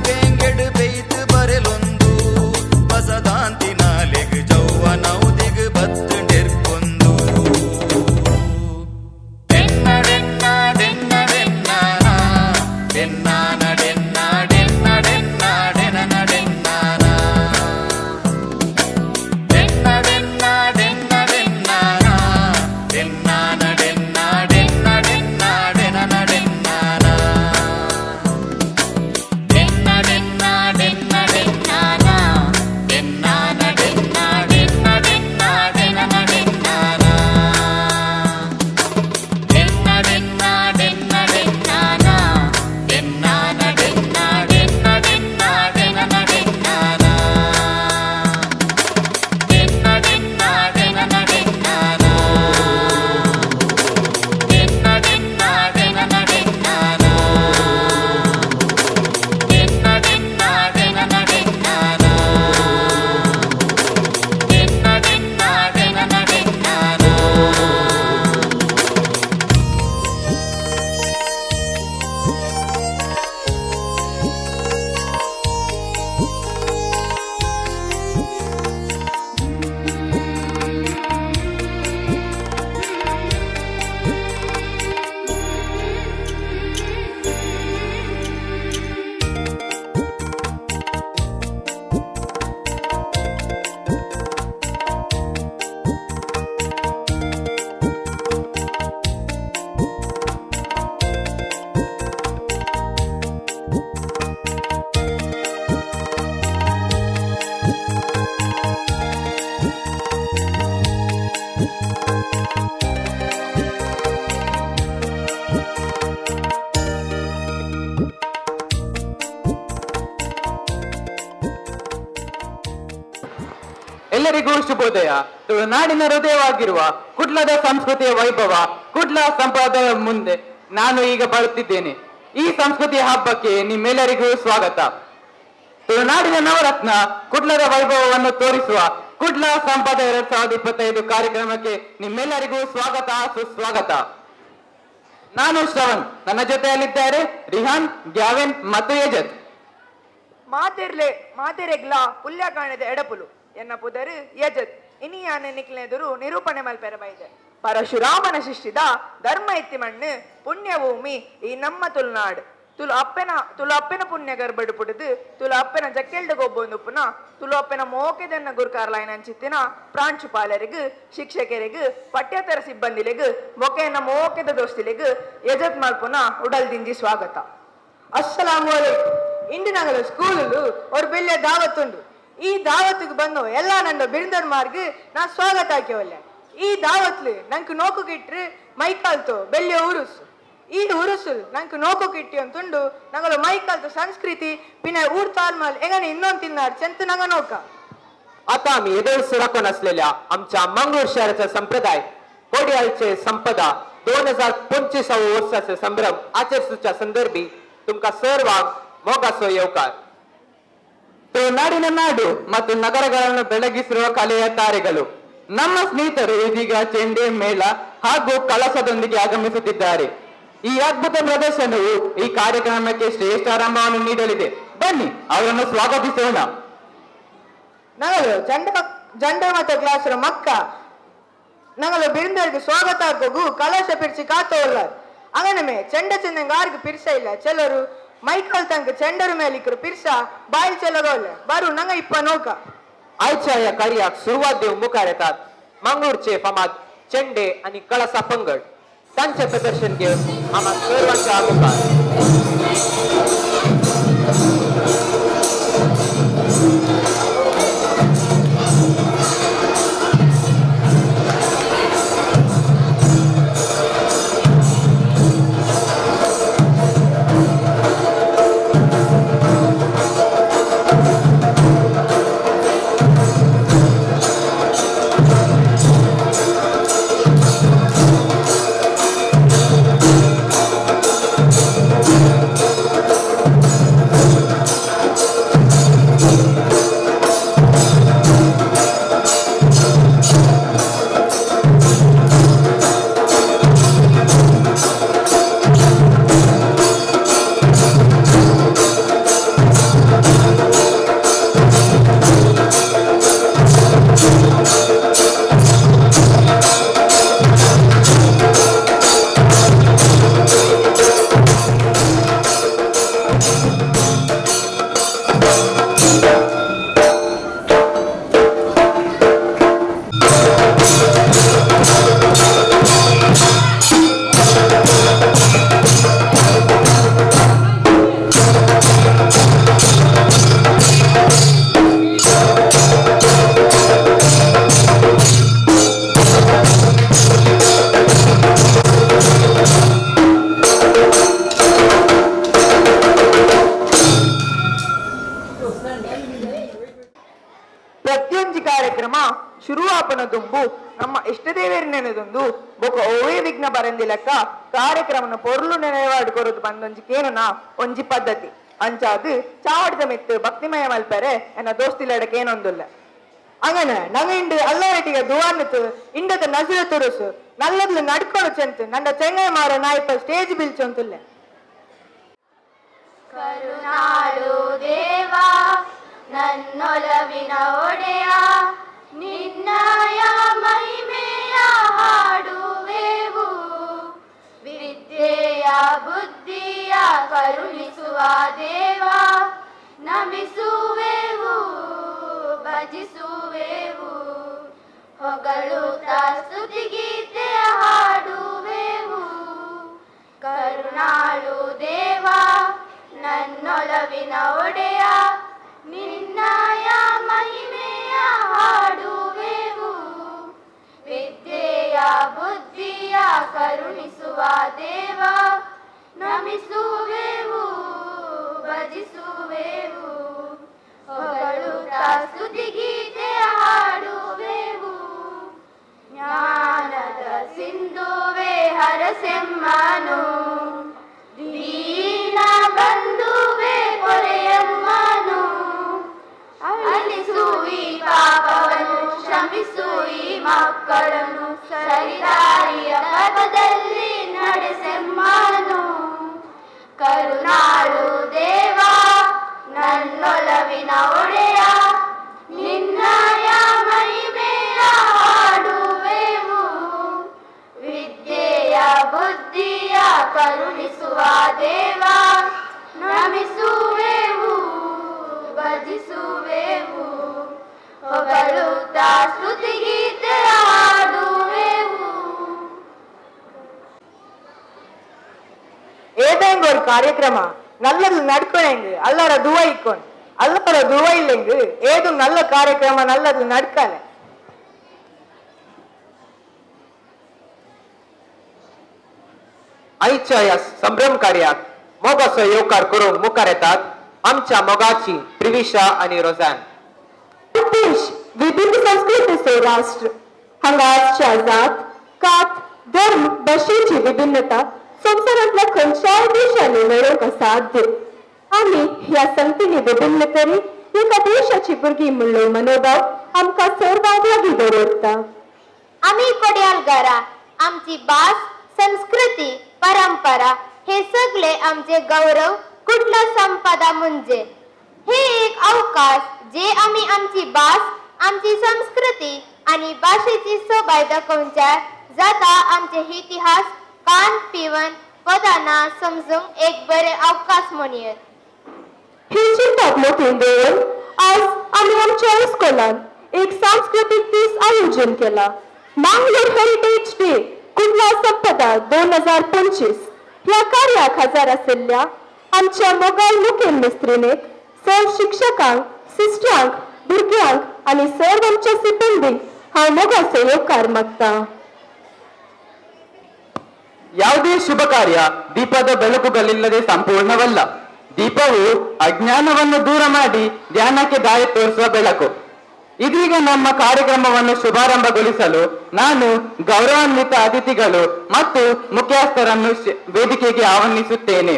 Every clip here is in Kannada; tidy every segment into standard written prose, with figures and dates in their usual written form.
ಬೇಂಗೆಡು ಬೇಯ್ತು ಬರೆಲೊಂದು ಹೊಸದಾಂತಿ ನಾಲೆಗ್ ಜೌವನೌದಿಗ್ ಬತ್ತು ನೆರ್ಕೊಂದು ಡೆನ್ನ ಡೆನ್ನ ಡೆನ್ನ ಡೆನ್ನಾನ ಡೆನ್ನಾನ ಡೆನ್ನ ಡೆನ್ನ ಡೆನ್ನ ಡೆನನ ಡೆನ್ನಾನ ಡೆನ್ನ ಡೆನ್ನ ಡೆನ್ನ ಡೆನ್ನಾನ ಡೆನ್ನಾನ ಡೆನ್ನ ಡೆನ್ನ ಡೆನ್ನ ಡೆನನ ಡೆನ್ನಾನ ಡೆನ್ನ ಡೆನ್ನ ಡೆನ್ನ ಡೆನ್ನಾನ ಡೆನ್ನಾನ ಡೆನ್ನ ಡೆನ್ನ ಡೆನ್ನ ಡೆನನ ಡೆನ್ನಾನ ಡೆನ್ನ ಡೆನ್ನ ಡೆನ್ನ ಡೆನ್ನಾನ ಡೆನ್ನಾನ ಡೆನ್ನ ಡೆನ್ನ ಡೆನ್ನ ಡೆನನ ಡೆನ್ನಾನ ಡೆನ್ನ ಡೆನ್ನ ಡೆನನ ಡೆನ್ನಾನ ಡೆನ್ನ ಡೆನ್ನ ಡೆನನ ಡೆನ್ನಾನ ಡೆನ್ನ ಡೆನ್ನ ಡೆನನ ಡೆನ್ನಾನ ಡೆನ್ನ ಡೆನ್ನ ಡೆನನ ಡೆನ್ನಾನ ಎಲ್ಲರಿಗೂ ಶುಭೋದಯ. ತುಳುನಾಡಿನ ಹೃದಯವಾಗಿರುವ ಕುಡ್ಲದ ಸಂಸ್ಕೃತಿಯ ವೈಭವ ಕುಡ್ಲ ಸಂಪ್ರದಾಯದ ಮುಂದೆ ನಾನು ಈಗ ಬರುತ್ತಿದ್ದೇನೆ. ಈ ಸಂಸ್ಕೃತಿಯ ಹಬ್ಬಕ್ಕೆ ನಿಮ್ಮೆಲ್ಲರಿಗೂ ಸ್ವಾಗತ. ತುಳುನಾಡಿನ ನವರತ್ನ ಕುಡ್ಲದ ವೈಭವವನ್ನು ತೋರಿಸುವ ಕುಡ್ಲ ಸಂಪ್ರದಾಯ 2025 ಕಾರ್ಯಕ್ರಮಕ್ಕೆ ನಿಮ್ಮೆಲ್ಲರಿಗೂ ಸ್ವಾಗತ, ಸುಸ್ವಾಗತ. ನಾನು ಶ್ರವಣ್, ನನ್ನ ಜೊತೆಯಲ್ಲಿದ್ದಾರೆ ರಿಹಾನ್, ಗ್ಯಾವಿನ್ ಮತ್ತು ಯಜತ್. ಮಾತೆರೆಗ್ಲ ಪುಲ್ಯ ಕಾಣದ ಎಡಪುಲು ಎನ್ನ ಪುದರು ಯಜತ್ ಇನಿಯಾನ ನಿಕ್ಲೆದುರು ನಿರೂಪಣೆ ಮಲ್ಪೆರ ಬೈದೆ. ಪರಶುರಾಮನ ಶಿಷ್ಟಿದ ಧರ್ಮ ಎತ್ತಿ ಮಣ್ಣು ಪುಣ್ಯಭೂಮಿ ಈ ನಮ್ಮ ತುಳುನಾಡು. ತುಳು ಅಪ್ಪೆನ ಪುಣ್ಯ ಗರ್ಬಡು ಪುಡುದು ತುಳು ಅಪ್ಪೆನ ಜಕ್ಕೆಲ್ಡು ಗೊಬ್ಬೊಂದುಪ್ಪುನ ತುಳು ಅಪ್ಪೆನ ಮೋಕೆದನ್ನ ಗುರುಕಾರ್ಲಾಯನ ಅಂಚಿತ್ತಿನ ಪ್ರಾಂಶುಪಾಲರಿಗೂ ಶಿಕ್ಷಕರಿಗೂ ಪಠ್ಯೇತರ ಸಿಬ್ಬಂದಿಲೆಗೂ ಮೊಕೆಯನ್ನ ಮೋಕೆದ ದೋಸ್ತಿಲೆಗೂ ಯಜತ್ ಮಲ್ಪುನ ಉಡಲ್ ದಿಂಜಿ ಸ್ವಾಗತ. ಅಸ್ಸಲಾಮು ಅಲೈಕುಂ. ಇಂದು ನಗರ ಸ್ಕೂಲಲ್ಲಿ ஒரு பெரிய ದಾವತ್ ಉಂಡು. ಈ ದಾವತ್ಗೆ ಬಂದು ಎಲ್ಲ ನನ್ನ ಬಿರುದರ್ಮಾರ್ಗೆ ನಾ ಸ್ವಾಗತ ಹಾಕಿವಲ್ಲ. ಈ ದಾವತ್ಲು ನಂಗೆ ನೋಕು ಕಿಟ್ರು ಮೈಕಾಲ್ತು ಬೆಳ್ಳಿಯ ಉರುಸು. ಈ ಉರುಸು ನಂಗೆ ನೋಕು ಕಿಟ್ಟಿ ಅಂತುಂಡು ನಂಗಲು ಮೈಕಾಲ್ತು ಸಂಸ್ಕೃತಿ ಪಿನ ಊರ್ तालमाल एंगने ಇನ್ನೊಂದು तिन्नार चंत नंगा नोका. आता आम्ही येदोळ सुराको नसलेल्या आमच्या मंगळूर शहराचा संप्रदाय कोडियाळचे संपदा 2025 वर्षाचे संभ्रम आचरिಸುच्या संदर्भी तुमका सर्वांग मोगासो येवकार. ತುಳುನಾಡಿನ ನಾಡು ಮತ್ತು ನಗರಗಳನ್ನು ಬೆಳಗಿಸಿರುವ ಕಲೆಯ ತಾರೆಗಳು ನಮ್ಮ ಸ್ನೇಹಿತರು ಇದೀಗ ಚೆಂಡೆ ಮೇಳ ಹಾಗೂ ಕಳಸದೊಂದಿಗೆ ಆಗಮಿಸುತ್ತಿದ್ದಾರೆ. ಈ ಅದ್ಭುತ ಪ್ರದರ್ಶನವು ಈ ಕಾರ್ಯಕ್ರಮಕ್ಕೆ ಶ್ರೇಷ್ಠ ಆರಂಭವನ್ನು ನೀಡಲಿದೆ. ಬನ್ನಿ ಅವರನ್ನು ಸ್ವಾಗತಿಸೋಣ. ನಗಲು ಜಂಡ ಮತ್ತು ಕ್ಲಾಸ್ ಮಕ್ಕ ನಗಲು ಬಿರುದರಿಗೆ ಸ್ವಾಗತ ಹಾಕೋಗು ಕಲಶ ಪಿರ್ಸಿ ಕಾತೋಲ್ಲ ಅಂಗನಮೆ ಚೆಂಡ ಚೆಂದಂಗಾರ್ಗೆ ಪಿರ್ಸ ಇಲ್ಲ. ಚೆಲ್ಲರು ಮೈಕಲ್ ತಂಕ ಚೆಂಡರು ಮೇಲಿಕ್ಕರು ಪಿರ್ಸ ಬಾಯಿ ಚೆಲ್ಲಗೋಲ್ಲ बारू नंगा इप्पा नोका. आजच्या या कार्याक सुरुवात देऊन मुखार येतात मंगळूरचे फमाद चेंडे आणि कळसा पंगड. त्यांचे प्रदर्शन घेऊन आम्हा सर्वांच्या मुखार ಪ್ರತಿಯೊಂದು ಕಾರ್ಯಕ್ರಮ ಶುರುವಾಪನ ತುಂಬು ನಮ್ಮ ಇಷ್ಟದೇವರಿನೆನೆದೊಂದು ಬೊಕ ಓವೇ ವಿಘ್ನ ಬರಂದಿ ಲೆಕ್ಕ ಕಾರ್ಯಕ್ರಮನ ಪೊರ್ಲು ನೆನವಾಡ್ಕೊರೋದು ಬಂದೊಂಜಿಕೇನುನಾ ಒಂಜಿ ಪದ್ಧತಿ ಅಂಚಾದು ಚಾವಡಿದ ಮಿತ್ತು ಭಕ್ತಿಮಯ ಮಲ್ಪರೆ ಎನ್ನ ದೋಸ್ತಿಲಡಕ್ಕೆ ಏನೊಂದುಲ್ಲ അങ്ങനെ നങ്ങണ്ട് അല്ലാരട്ടിക ദുവാനത്ത് ഇണ്ടത്തെ നസിര തുറസ് നല്ലതിൽ നടുക്കൊണു ചെന്ത് നണ്ട ചെങ്ങൈമാരെ നായിപ്പ സ്റ്റേജ് പിലിച്ചൊന്തില്ല ಕರುಣಾಳು ದೇವಾ ನನ್ನೊಲವಿನ ಒಡೆಯ ನಿನ್ನಯ ಮಹಿಮೆಯ ಹಾಡುವೆವು ವಿದ್ಯೆಯ ಬುದ್ಧಿಯ ಕರುಣಿಸುವ ದೇವಾ ನಮಿಸುವೆವು ಭಜಿಸುವೆವು ಹೊಗಳುತ್ತ ಸ್ತುತಿಗೀತೆಯ ಹಾಡುವೆವು ಕರುಣಾಳು ದೇವಾ ನನ್ನೊಲವಿನ ಒಡೆಯ ನಿನ್ನಯ ಮಹಿಮೆಯ ಹಾಡುವೆವು ವಿದ್ಯೆಯ ಬುದ್ಧಿಯ ಕರುಣಿಸುವ ದೇವ ನಮಿಸುವೆವು ಭಜಿಸುವೆವು ಹೊಗಳುತ್ತ ಸ್ತುತಿಗೀತೆಯ ಹಾಡುವೆವು ಜ್ಞಾನದ ಸಿಂಧುವೆ ಹರಸೆಮ್ಮನು ದೀನ ಬಂಧುವೆ ಕೊರೆಯಮ್ಮನು ಅಲಿಸು ಈ ಪಾಪವನ್ನು ಶ್ರಮಿಸು ಈ ಮಕ್ಕಳನ್ನು ಸರಿದಾರಿಯ ಪಥದಲ್ಲಿ ನಡೆಸೆಮ್ಮನು ಕರುಣಾಳು ದೇವಾ ನನ್ನೊಲವಿನ ಒಡೆಯ ನಿನ್ನಯ ಮಹಿಮೆಯ ಹಾಡುವೆವು ವಿದ್ಯೆಯ ಬುದ್ಧಿಯ ಕರುಣಿಸುವ ದೇವ ನಮಿಸುವೆವು ಭಜಿಸುವೆವು ಹೊಗಳುತ್ತ ಸ್ತುತಿಗೀತೆಯ ಹಾಡುವೆವು ഏതെങ്കിലും ഒരു കാര്യക്രമ നല്ലത് നടക്കണമെങ്കിൽ അല്ലറ ദുവ ഇക്കൊണ്ട് അല്ലറ ദുവ ഇല്ലെങ്കിൽ ഏതും നല്ല കാര്യക്രಮ നല്ലത് നടക്കാല आईच्या या संभ्रम कार्यात मोग सहयोगकार करून मुखार येतात आमच्या मोगाची प्रिविशा आणि रोझॅन. देश विभिन्न संस्कृतीचे राष्ट्र हांगाच्या जात कात धर्म भाषेची विभिन्नता संवसारांतल्या खंयच्याय देशांनी मेळोवंक असाध्य. आमी ह्या संगतींनी विभिन्न तरी एका देशाची भुरगीं म्हणलो मनोभाव आमकां सर्वांक लागीं दवरता. आम्ही कोड्यालगारा आमची भास संस्कृती परंपरा हे सगळे आमचे गौरव कुठला संपदा म्हणजे हे एक अवकाश जे आम्ही आमची भास आमची संस्कृती आणि भाषेची सोबाय दाखोवच्या जाता आमचे इतिहास कान पिवन पदांना समजूंक एक बरे अवकाश म्हणून ही चिंता मोठीं दवरून आज आमी आमच्या इस्कॉलान एक सांस्कृतिक दीस आयोजन केला. मंगळूर हेरिटेज डे कुठला संपदा 2025 ह्या कार्याक हजर आशिल्ल्या आमच्या मोगाल मुखेल मिस्त्रीणेक सर्व शिक्षकांक सिस्टरांक भुरग्यांक आनी सर्व आमच्या सिब्बंदीक हांव मोगाचो येवकार मागता. ಯಾವುದೇ ಶುಭ ಕಾರ್ಯ ದೀಪದ ಬೆಳಕುಗಳಿಲ್ಲದೆ ಸಂಪೂರ್ಣವಲ್ಲ. ದೀಪವು ಅಜ್ಞಾನವನ್ನು ದೂರ ಮಾಡಿ ಜ್ಞಾನಕ್ಕೆ ದಾರಿ ತೋರಿಸುವ ಬೆಳಕು. ಇದೀಗ ನಮ್ಮ ಕಾರ್ಯಕ್ರಮವನ್ನು ಶುಭಾರಂಭಗೊಳಿಸಲು ನಾನು ಗೌರವಾನ್ವಿತ ಅತಿಥಿಗಳು ಮತ್ತು ಮುಖ್ಯಸ್ಥರನ್ನು ವೇದಿಕೆಗೆ ಆಹ್ವಾನಿಸುತ್ತೇನೆ.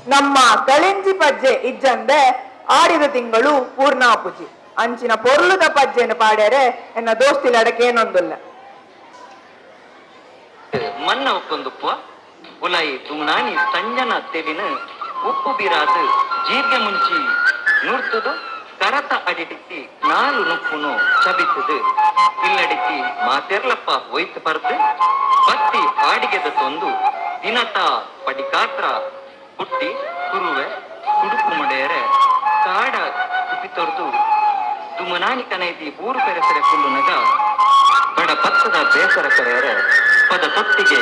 ನಮ್ಮ ಕಳೆಂಜಿ ಪಜ್ಜೆ ಇಜ್ಜಂದೆ ಆಡಿದ ತಿಂಗಳು ಪೂರ್ಣಾಪುಜಿ ಅಂಚಿನ ಪೊರ್ಲುದ ಪಜ್ಜೆನ ಪಾಡ್ಯಾರೆ ಎನ್ನ ದೋಸ್ತಿಲಡಕ್ಕೆ ಏನೊಂದಿಲ್ಲ ಮನ್ನ ಒಪ್ಪೊಂದುಪ್ಪ ಉಲಾಯಿ ತುಮ್ನಾನಿ ಸಂಜನ ತೆವಿನ ಉಪ್ಪು ಬಿರಾದು ಜೀರ್ಗೆ ಮುಂಚಿ ನೂರ್ತದು ಕರತ ಅಡಿಡಿತ್ತಿ ನಾಲು ನುಪ್ಪುನು ಚಬಿಸುದು ಇಲ್ಲಡಿತ್ತಿ ಮಾತೆರ್ಲಪ್ಪ ಒಯ್ತು ಬರ್ದು ಬತ್ತಿ ಆಡಿಗೆದ ತೊಂದು ದಿನತ ಪಡಿಕಾತ್ರ ಪುಟ್ಟಿ ಕುರುವೆ ಕುಡುಕು ಮಡೆಯರೆ ಕಾಡ ಕುಪಿತೊರ್ದು ತುಮನಾನಿ ಕನೈತಿ ಬೂರು ಪೆರೆಸರೆ ಕುಲ್ಲುನಗ ಬಡ ಪತ್ತದ ಬೇಸರ ಕರೆಯರೆ ಪದ ತೊಟ್ಟಿಗೆ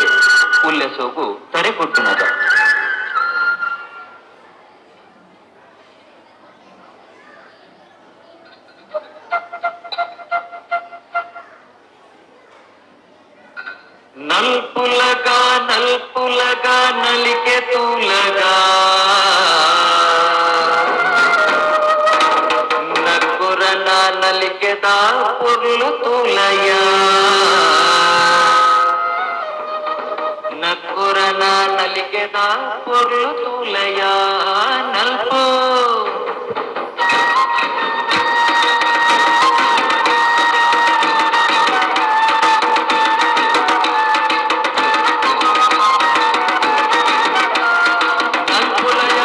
ಉಲ್ಲೆಸೋಗು ತಡೆಕೊಟ್ಟುನಗ ನಲ್ಪುಲಗ ನಲ್ಪುಲಗ ನಲಿಕೆ ತೂಲಗ ನಗುರನ ನಲಿಕೆದ ಪೊರ್ಲು ತೂಲಯ ನಗುರನ ನಲಿಕೆದ ಪೊರ್ಲು ತೂಲಯ ನಲ್ಪು ನಲ್ಪುಲಯ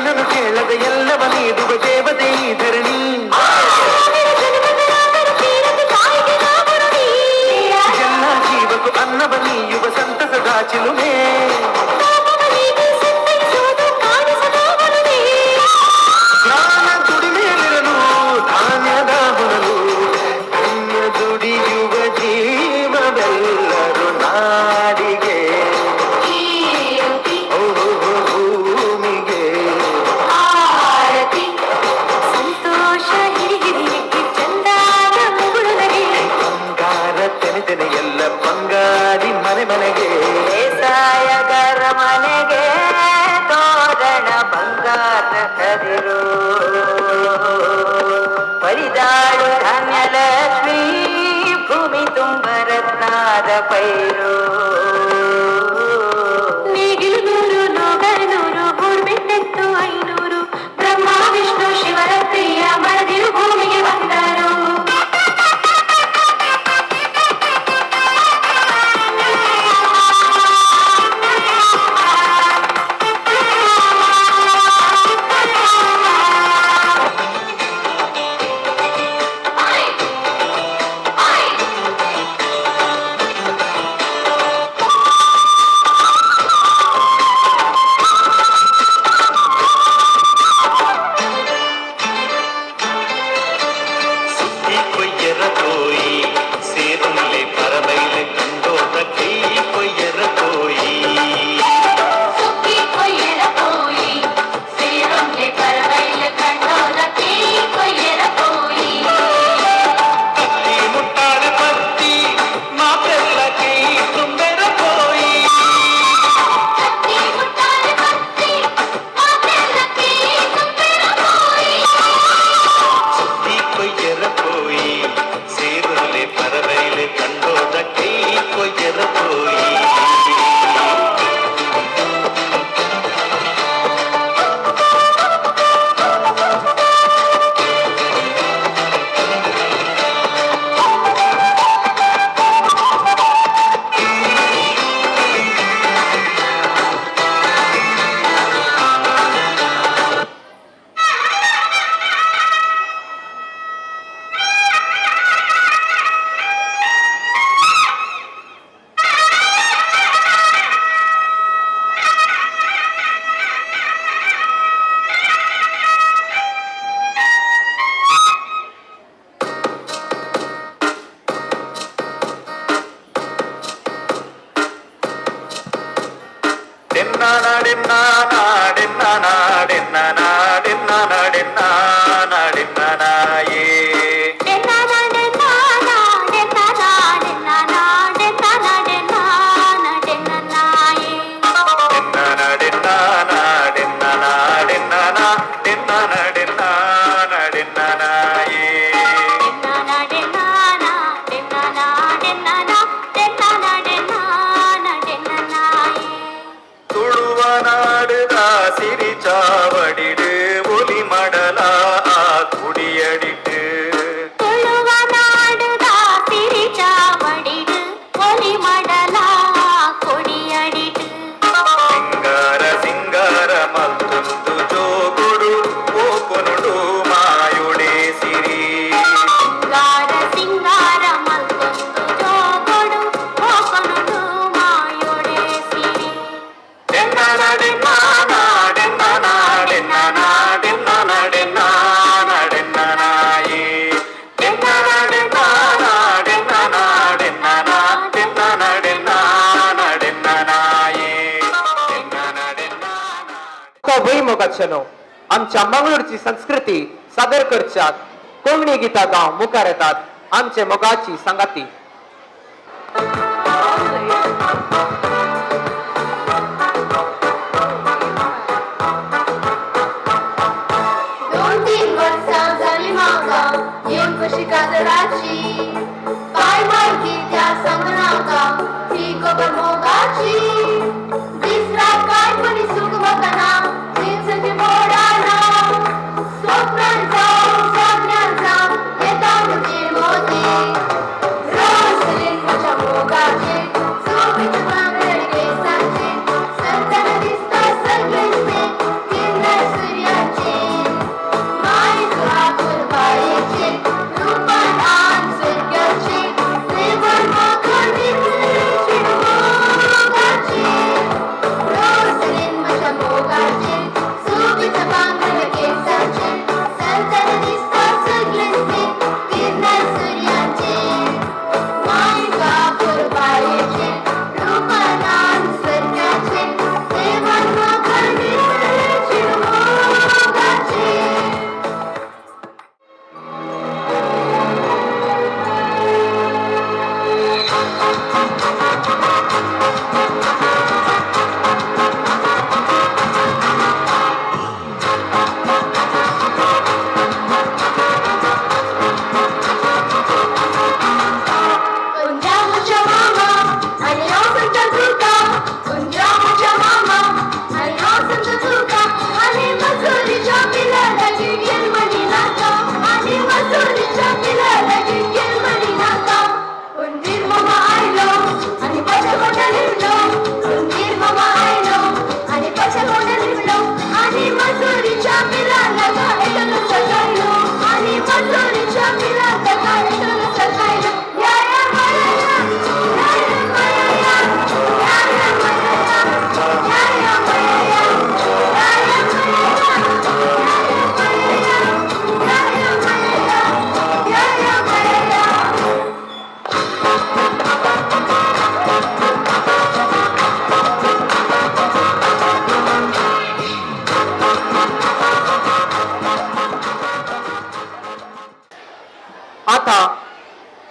ಏನನ್ನು ಕೇಳದೆ ಎಲ್ಲವ ನೀಡುವ ದೇವತೆ ಈ ಧರಣಿ. ಎಲ್ಲ ಜೀವಕ್ಕೂ ಅನ್ನವ ನೀಯುವ ಸಂತಸದ ಚಿಲುಮೆ. ಜ್ಞಾನ ದುಡಿಮೆಯಲ್ಲಿರಲು ಧಾನ್ಯದ ಹೊರಲು ಧನ್ಯ ದುಡಿಯುವ ಜೀವವೆಲ್ಲರೂ ನಾಡಿಗೆ ಭೂಮಿಗೆ ಸಂತೋಷ ಹಿರಿಗಿರಿಯಕ್ಕೆ ಚಂದಾದ ಮುಗುಳುನಗೆ ಬಂಗಾರ ತೆನೆದೆನೆ ಎಲ್ಲ ಬಂಗಾರಿ ಮನೆ ಮನೆಗೆ. ಬೇಸಾಯಗಾರ ಮನೆಗೆ ತೋರಣ ಬಂಗಾರ ಕದಿರು ಪರಿದಾಳು ಧಾನ್ಯಲಕ್ಷ್ಮಿ ಭೂಮಿ ತುಂಬ ರತ್ನಾದ ಪೈರು. ನೇಗಿಲು 100 ನೋಗಲು 100 ಗೂಡ್ಬಿಟ್ಟೆತ್ತು 500 ಬ್ರಹ್ಮ ವಿಷ್ಣು ಶಿವರ ಪ್ರಿಯ ಮಳದಿರು ಭೂಮಿಗೆ ಬಂದರು. ಸುತ್ತಿ ಕೊಯ್ಯರ ಕೋಯಿ ಸೇರುಲೆ ಪರಬೈಲೆ ಕಂಡೋದ ಕೈ ಕೊಯ್ಯರ ಕೋಯಿ. ಸುಕ್ಕಿ ಕೊಯ್ಯರ ಕೋಯಿ ಸೇರೊಂದೆ ಪರವೈಲ ಕಂಡೋದ ಕೈ ಕೊಯ್ಯರ ಕೋಯಿ. ಕತ್ತಿ ಮುಟ್ಟಾಳೆ ಪತ್ತಿ ಮಾತೆಲ್ಲ ಕೈ ತುಂಬೆರ ಕೋಯಿ. ಕತ್ತಿ ಮುಟ್ಟಾಲೆ ಕತ್ತಿ ಮಾತೆಲ್ಲ ಕೈ ತುಂಬೆರ ಕೋಯಿ. ಸುತ್ತಿ ಕೊಯ್ಯರ ಕೋಯಿ ಸೇರುಲೆ ಪರಬೈಲೆ ಕಂಡೋದ ಕೈ ಕೊಯ್ಯರ ಕೋಯಿ. ತುಳುವನಾಡುದ ಸಿರಿ ಚಾವಡಿಡು ಒಲಿ ಮಡಲ ಕುಡಿಯಡಿட்டு ತುಳುವ ನಾಡುದ ಸಿರಿ ಚಾವಡಿಡು ಒಲಿ ಮಡಲ ಕೊಡಿಯಡಿಡು. ಸಿಂಗಾರ ಸಿಂಗಾರ ಮತ್ತೊಂದು ಜೋಗುಡು ಓಕೊನುಡು ಮಾಯುಡೆ ಸಿರಿ. ಸಿಂಗಾರ ಸಿಂಗಾರ ಮತ್ತೊಂದು ಜೋಗೊಡು ಹೋಗನುಡು ಮಾಯೊಡೆ ಸಿರಿ. भुईमुगाचनो आमच्या मंगळूरची संस्कृती सादर करच्यात कोंकणी गीतां गाव मुखार येतात आमचे मोगाची संगाती. 2-3 वर्सां जाली म्हाका येवन कशी काजराची. काय माहिती त्या संगनाका ही खबर मोगाची. दीस रात काय कोणी सुख बघना दिवसाची मोडाना. स्वप्नान जाऊन सपन्यान जाऊन येता म्हजे मोती. रोसलीन म्हज्या मोगाचे सोबीत बांगडे केसांचे. सरताना दिसता सगळेच ते किन्नर सूर्य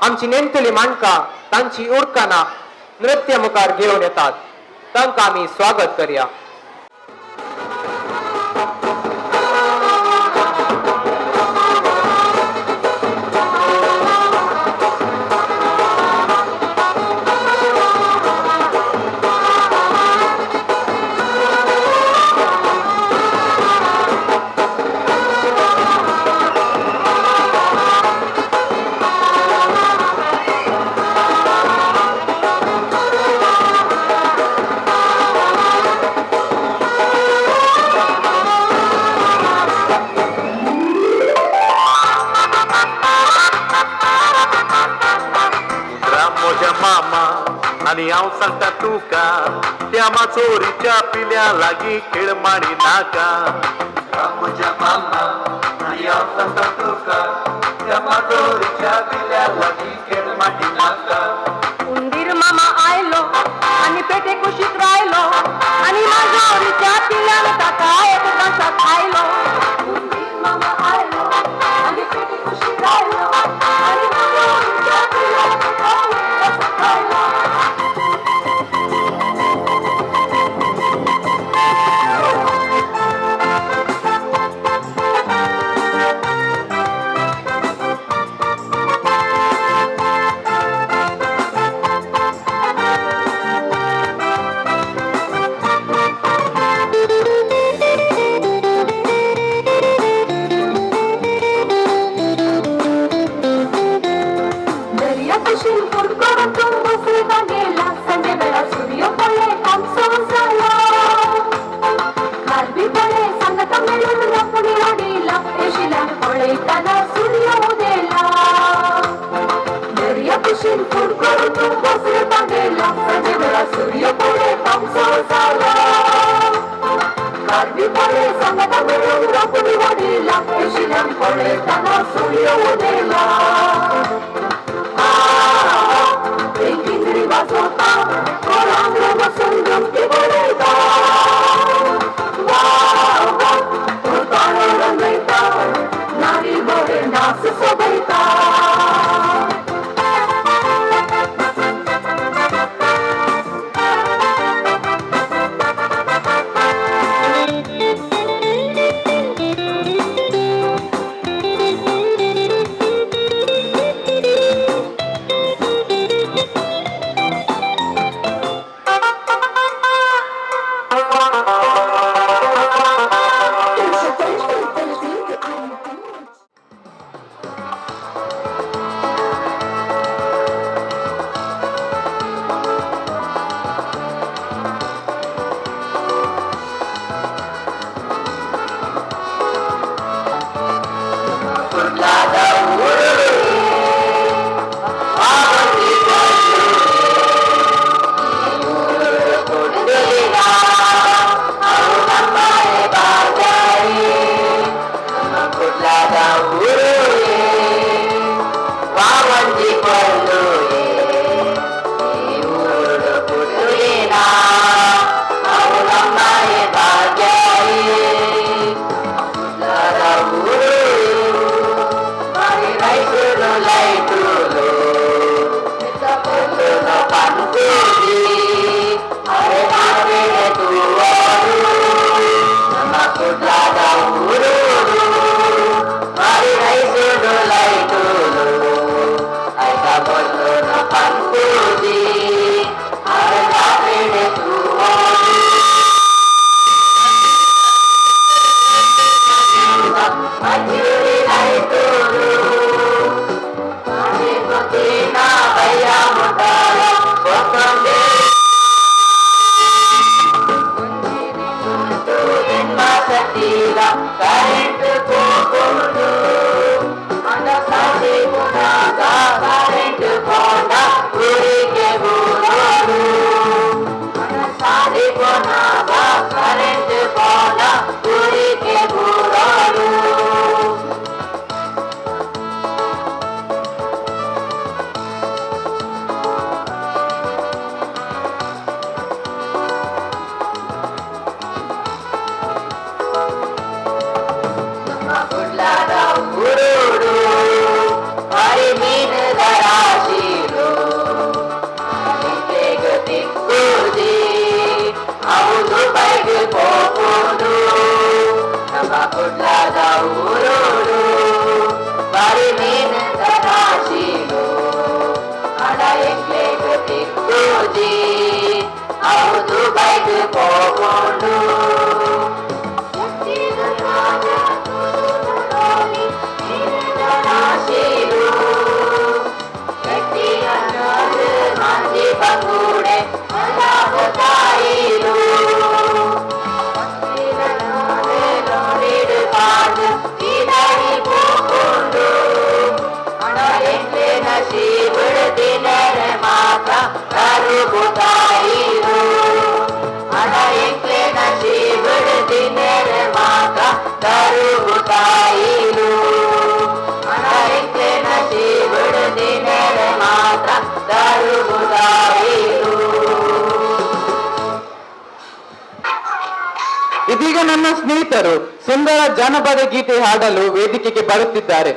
आमची नेमतली माणका तांची उडकाना नृत्य मुखार घेऊन येतात. तांकां आमी स्वागत करूया. आणि हांव सांगता तुका त्या माचोरीच्या पिल्या लागीं खेळ माडी नाका. म्हज्या मामा आणि हांव सांगता तुका त्या माचोरीच्या पिल्या लागीं खेळ माडी नाका. उंदीर मामा आयलो आणि पेटे कुशीत रायलो आणि माजोरीच्या पिल्यान ताका एक घासा खायलो. उंदीर मामा आयलो आणि पेटे कुशीत रायलो आणि माजोरीच्या पिल्यान ताका एक घासा खायलो. Hari min dara ಕುಡ್ಲದ ಊರೋಡು ಬಾರಿ ಮೇನಂತ ರಾಶಿಲು ಹಣ ಎಂಕ್ಲೇಗ ತಿಕ್ಕೋಜಿ ಹೌದು ಬೈದು ಹೋಗೋಡು ರಾಶಿಲು ಮಂದಿ ಬಂಗೂಡೆ ತಾಯಿಲು ನೋಡಿಡು ಇದಡಿ ಹೋಗೋಡು ಹಣ ಎಂಕ್ಲೆ ನಸಿ ಬಿಡ್ದಿನರೆ ಮಾತ್ರ ತರುಗುತ್ತಾಯಿರು ಹಣ ಎಂಕ್ಲೆ ನಸಿ ಬಿಡ್ದಿನರೆ ಮಾತ್ರ ತರುಗುತ್ತಾಯಿರು ಹಣ ಎಂಕ್ಲೆ ನಸಿ ಬಿಡ್ದಿನರೆ ಮಾತ್ರ ತರುಗುತ್ತಾಯಿರು. ಇದೀಗ ನನ್ನ ಸ್ನೇಹಿತರು ಸುಂದರ ಜಾನಪದ ಗೀತೆ ಹಾಡಲು ವೇದಿಕೆಗೆ ಬರುತ್ತಿದ್ದಾರೆ.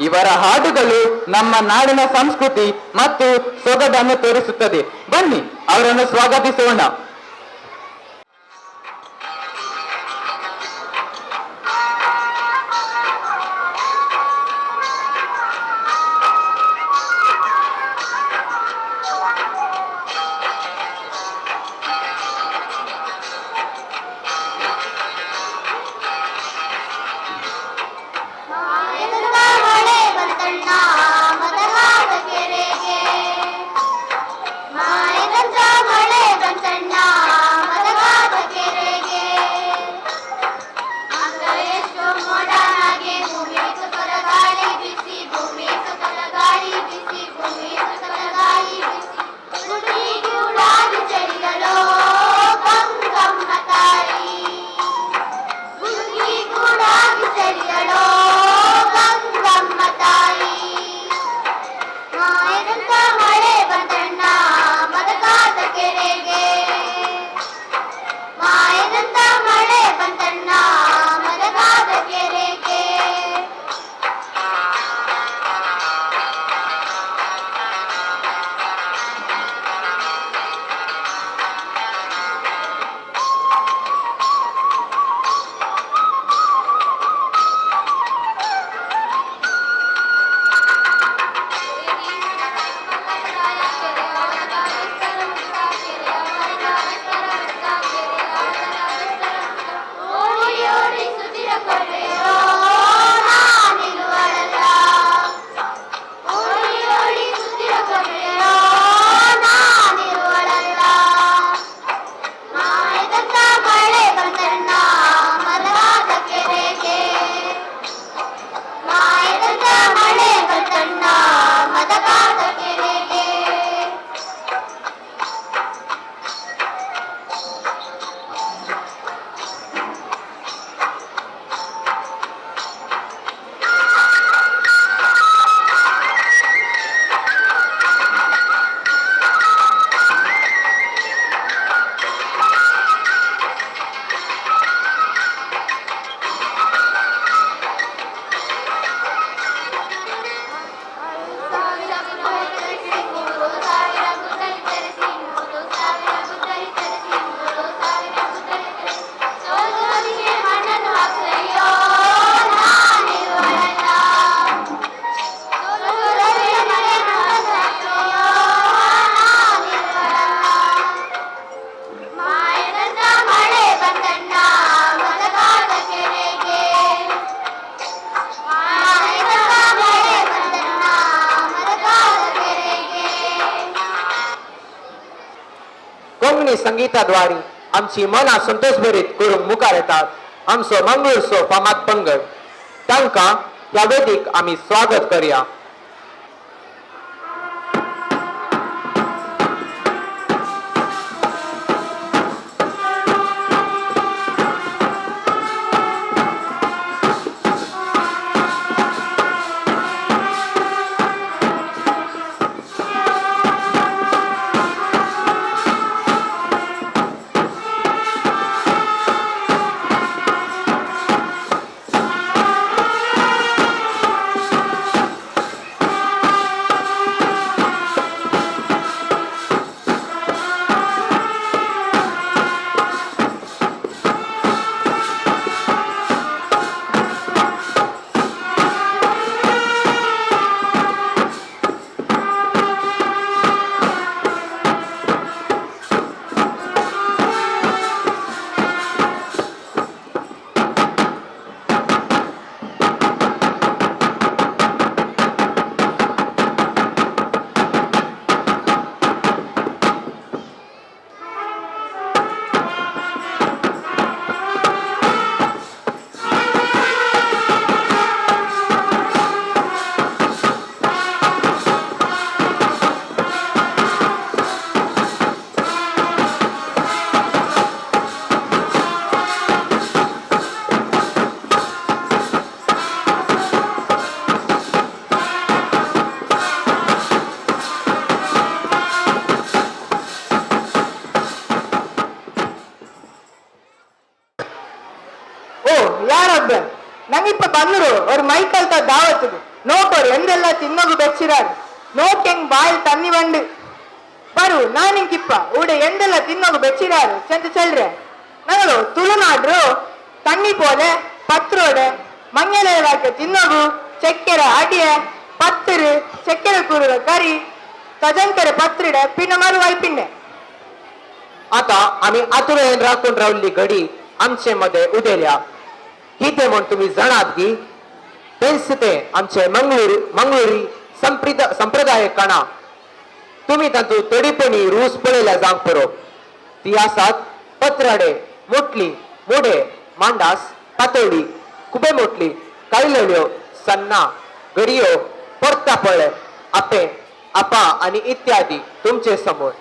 ಇವರ ಹಾಡುಗಳು ನಮ್ಮ ನಾಡಿನ ಸಂಸ್ಕೃತಿ ಮತ್ತು ಸೊಗಡನ್ನು ತೋರಿಸುತ್ತದೆ. ಬನ್ನಿ ಅವರನ್ನು ಸ್ವಾಗತಿಸೋಣ. ಮಳೆ ಬಂತಣ್ಣ ಮದಗಾದ ಕೆರೆಗೆ ಮಾಯದಂತ ಮಳೆ ಬಂತಣ್ಣ ಮದಗಾದ ಕೆರೆಗೆ ಆಗ ಎಷ್ಟು ಮೋಡನಾಗೆ ಭೂಮಿ ಸುಖದ ಗಾಳಿ ಬಿಸಿ ಭೂಮಿ ಸುಖದ ಗಾಳಿ ಬಿಸಿ ಭೂಮಿ ಸುಖದ ಗಾಳಿ ಬಿಸಿ ಗುಡಿ ಗುಡಾಗಿ ಚಳಿಗಳೋ ಗಂಗಮ್ಮ ತಾಯಿ ಗುಡಿ ಗುಡಾಗಿ ಚಳಿಗಳೋ ಗಂಗಮ್ಮ ತಾಯಿ ಮಾಯದಂತ ಮಳೆ ಬಂತಣ್ಣ ಮದಗಾದ ಕೆರೆಗೆ ಮಾಯದಂತ ಮಳೆ ಬಂತಣ್ಣ ಮದಗಾದ ಕೆರೆಗೆ ಓಡಿ ಓಡಿ ಸುತ್ತಿರ ಕೊಟ್ಟೆಯೋ ನಾನಿರುವಳಲ್ಲ ಓಡಿ ಓಡಿ ಸುತ್ತಿರ ಕೊಟ್ಟೆಯೋ ನಾನಿರುವಳಲ್ಲ ಮಾಯದಂತ ಮಳೆ ಬಂತಣ್ಣ ಮದಗಾದ ಕೆರೆಗೆ ಮಾಯದಂತ ಮಳೆ ಬಂತಣ್ಣ ಮದಗಾದ ಕೆರೆಗೆ ಮಾಯದಂತ ಮಳೆ ಬಂತಣ್ಣ ಮದಗಾದ ಕೆರೆಗೆ ಮಾಯದಂತ ಮಳೆ ಬಂತಣ್ಣ ಮದಗಾದ ಕೆರೆಗೆ कोंकणी संगीताद्वारे आमची मना संतोषभरीत करून मुखार येतात आमचो मंगळूरचो फामाद पंगड. तांकां ह्या वेदीक आमी स्वागत करूया. ನಂಗಿಪ್ಪ ಬಂದ್ರು ஒரு மைக்கல்ತ தாவத்துக்கு நோக்கோர் எந்தெல்லாம் தின்னகு பெச்சிராரு நோக்கெங் பாயில் தண்ணி வண்டு ಬರು ನಾನಿಂಕಿಪ್ಪ ಊಡ ಎಂದೆಲ್ಲ ತಿನ್ನೋಗು ಬೆಚ್ಚಿರಾರು ಚೆಂದ ಚೆಲ್ರೆ ನಗಳು ತುಳುನಾಡ್ರು ತಣ್ಣಿ ಪೋಲೆ ಪತ್ರೋಡೆ ಮಂಗಲೇವಾಕೆ ತಿನ್ನೋಗು ಚಕ್ಕೆರೆ ಅಡಿಯ ಪತ್ತರು ಚಕ್ಕೆರೆ ಕೂರುಗ ಕರಿ ಕಜಂಕೆರೆ ಪತ್ರಿಡೆ ಪಿನ್ನ ಮರು ವೈಪಿಂಡೆ आता आम्ही आतुरेन राखून रावली घडी आमचे मध्ये उदेल्या किते म्हण तुम्ही जाणात की तेच ते आमचे मंगळुरी संप्रदाय कणा तुम्ही तातूं तडीपणी रूस पळयल्या जावंक पुरो ती आसात पत्राडे मोटली मोडे मांडास पातोळी कुबे मोटली कायलल्यो सन्ना गडयो परतापळे आपे आपा आणि इत्यादी तुमचे समोर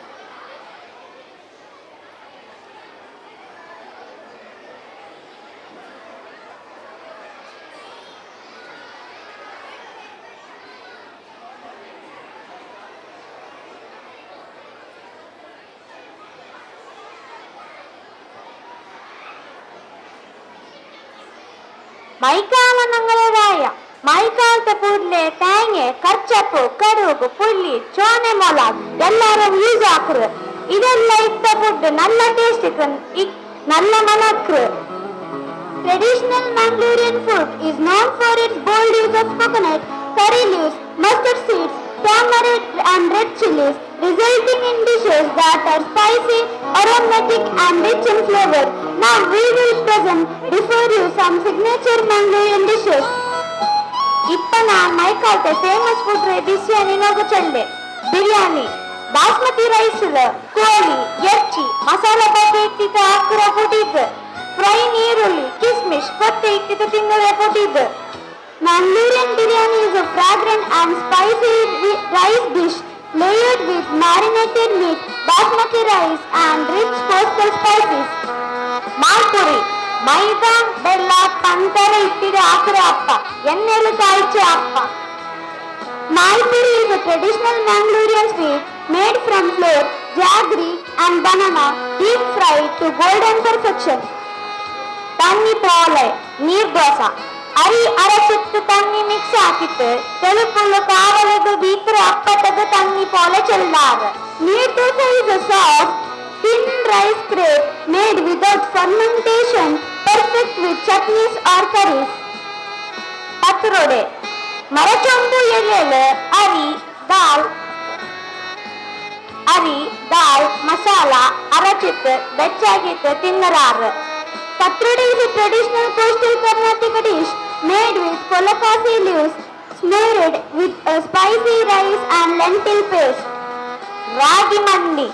മൈക്കാലനങ്ങളേതായ മൈക്കാലത്തെ പൂരിലെ തേങ്ങ കച്ചപ്പ് കടുക് പുല്ലി ചോന ಮೊಲಾಗ್ ಎಲ್ಲಾരും ಯೂಸ್ ಹಾಕ್ರು ಇದೆಲ್ಲ ಇತ್ತ ಫುಡ್ നല്ല ಟೇಸ್ಟ್ നല്ല ಮನಕ್ರು Traditional Mangalorean food is known for its bold use of coconut, curry leaves, mustard seeds, tamarind and red chilies, resulting in dishes that are spicy, aromatic and rich in flavor. Now we will present before you some signature Mangalorean dishes. ಇಪ್ಪ ನಾನು ಮೈಕಾಲ್ತೆ ಫೇಮಸ್ ಫುಡ್ ಬಿಸಿಯಾನಿ ನೋಗು ಚೆಲ್ಲೆ ಬಿರಿಯಾನಿ ಬಾಸ್ಮತಿ ರೈಸ್ ಕೋಳಿ ಎಚ್ಚಿ ಮಸಾಲಾ ಪೊಟ್ಟೆ ಇಟ್ಟಿದ್ದ ಹಾಕುರ ಪುಟಿದ್ದು ಫ್ರೈ ನೀರುಳ್ಳಿ ಕಿಸ್ಮಿಶ್ ಪೊಟ್ಟೆ ಇಟ್ಟಿದ್ದ ತಿನ್ನದ ಪುಟಿದ್ದು Mangalorean biryani is a fragrant and spicy rice dish layered with marinated meat, basmati rice and rich coastal spices. Malpuri ಮೈದಾ ಬೆಲ್ಲ ಪಂತರ ಇಟ್ಟಿದ ಹಾಕುವ ಅಪ್ಪ ಎಣ್ಣೆಲು ಕಾಯಿಚೆ ಅಪ್ಪ Malpuri is a traditional Mangalorean sweet made from flour, jaggery and banana deep fried to golden perfection. ತಣ್ಣಿ ಪೋಲೆ ನೀರ್ ದೋಸೆ ಅರಿ ಅರಸಿಟ್ಟು ತಣ್ಣಿ ಮಿಕ್ಸ್ ಹಾಕಿತ್ತು ತೆಲುಪುಲ್ಲು ಕಾವಲದು ಬೀಕರ ಅಪ್ಪಟದು ತಣ್ಣಿ ಪೋಲೆ ಚೆಲ್ಲಾರ ನೀರ್ dosa is a soft thin rice crepe made without fermentation, perfect with chutneys or curries. Patrode ಮರಚೊಂಬು ಎಲೆಲೆ aari dal masala ಅರಚಿತ್ತು ಬೆಚ್ಚಾಗಿತ್ತು ತಿನ್ನರಾರು Patrode is a traditional coastal Karnataka dish made with colocasi leaves smeared with a spicy rice and lentil paste. Ragi mandi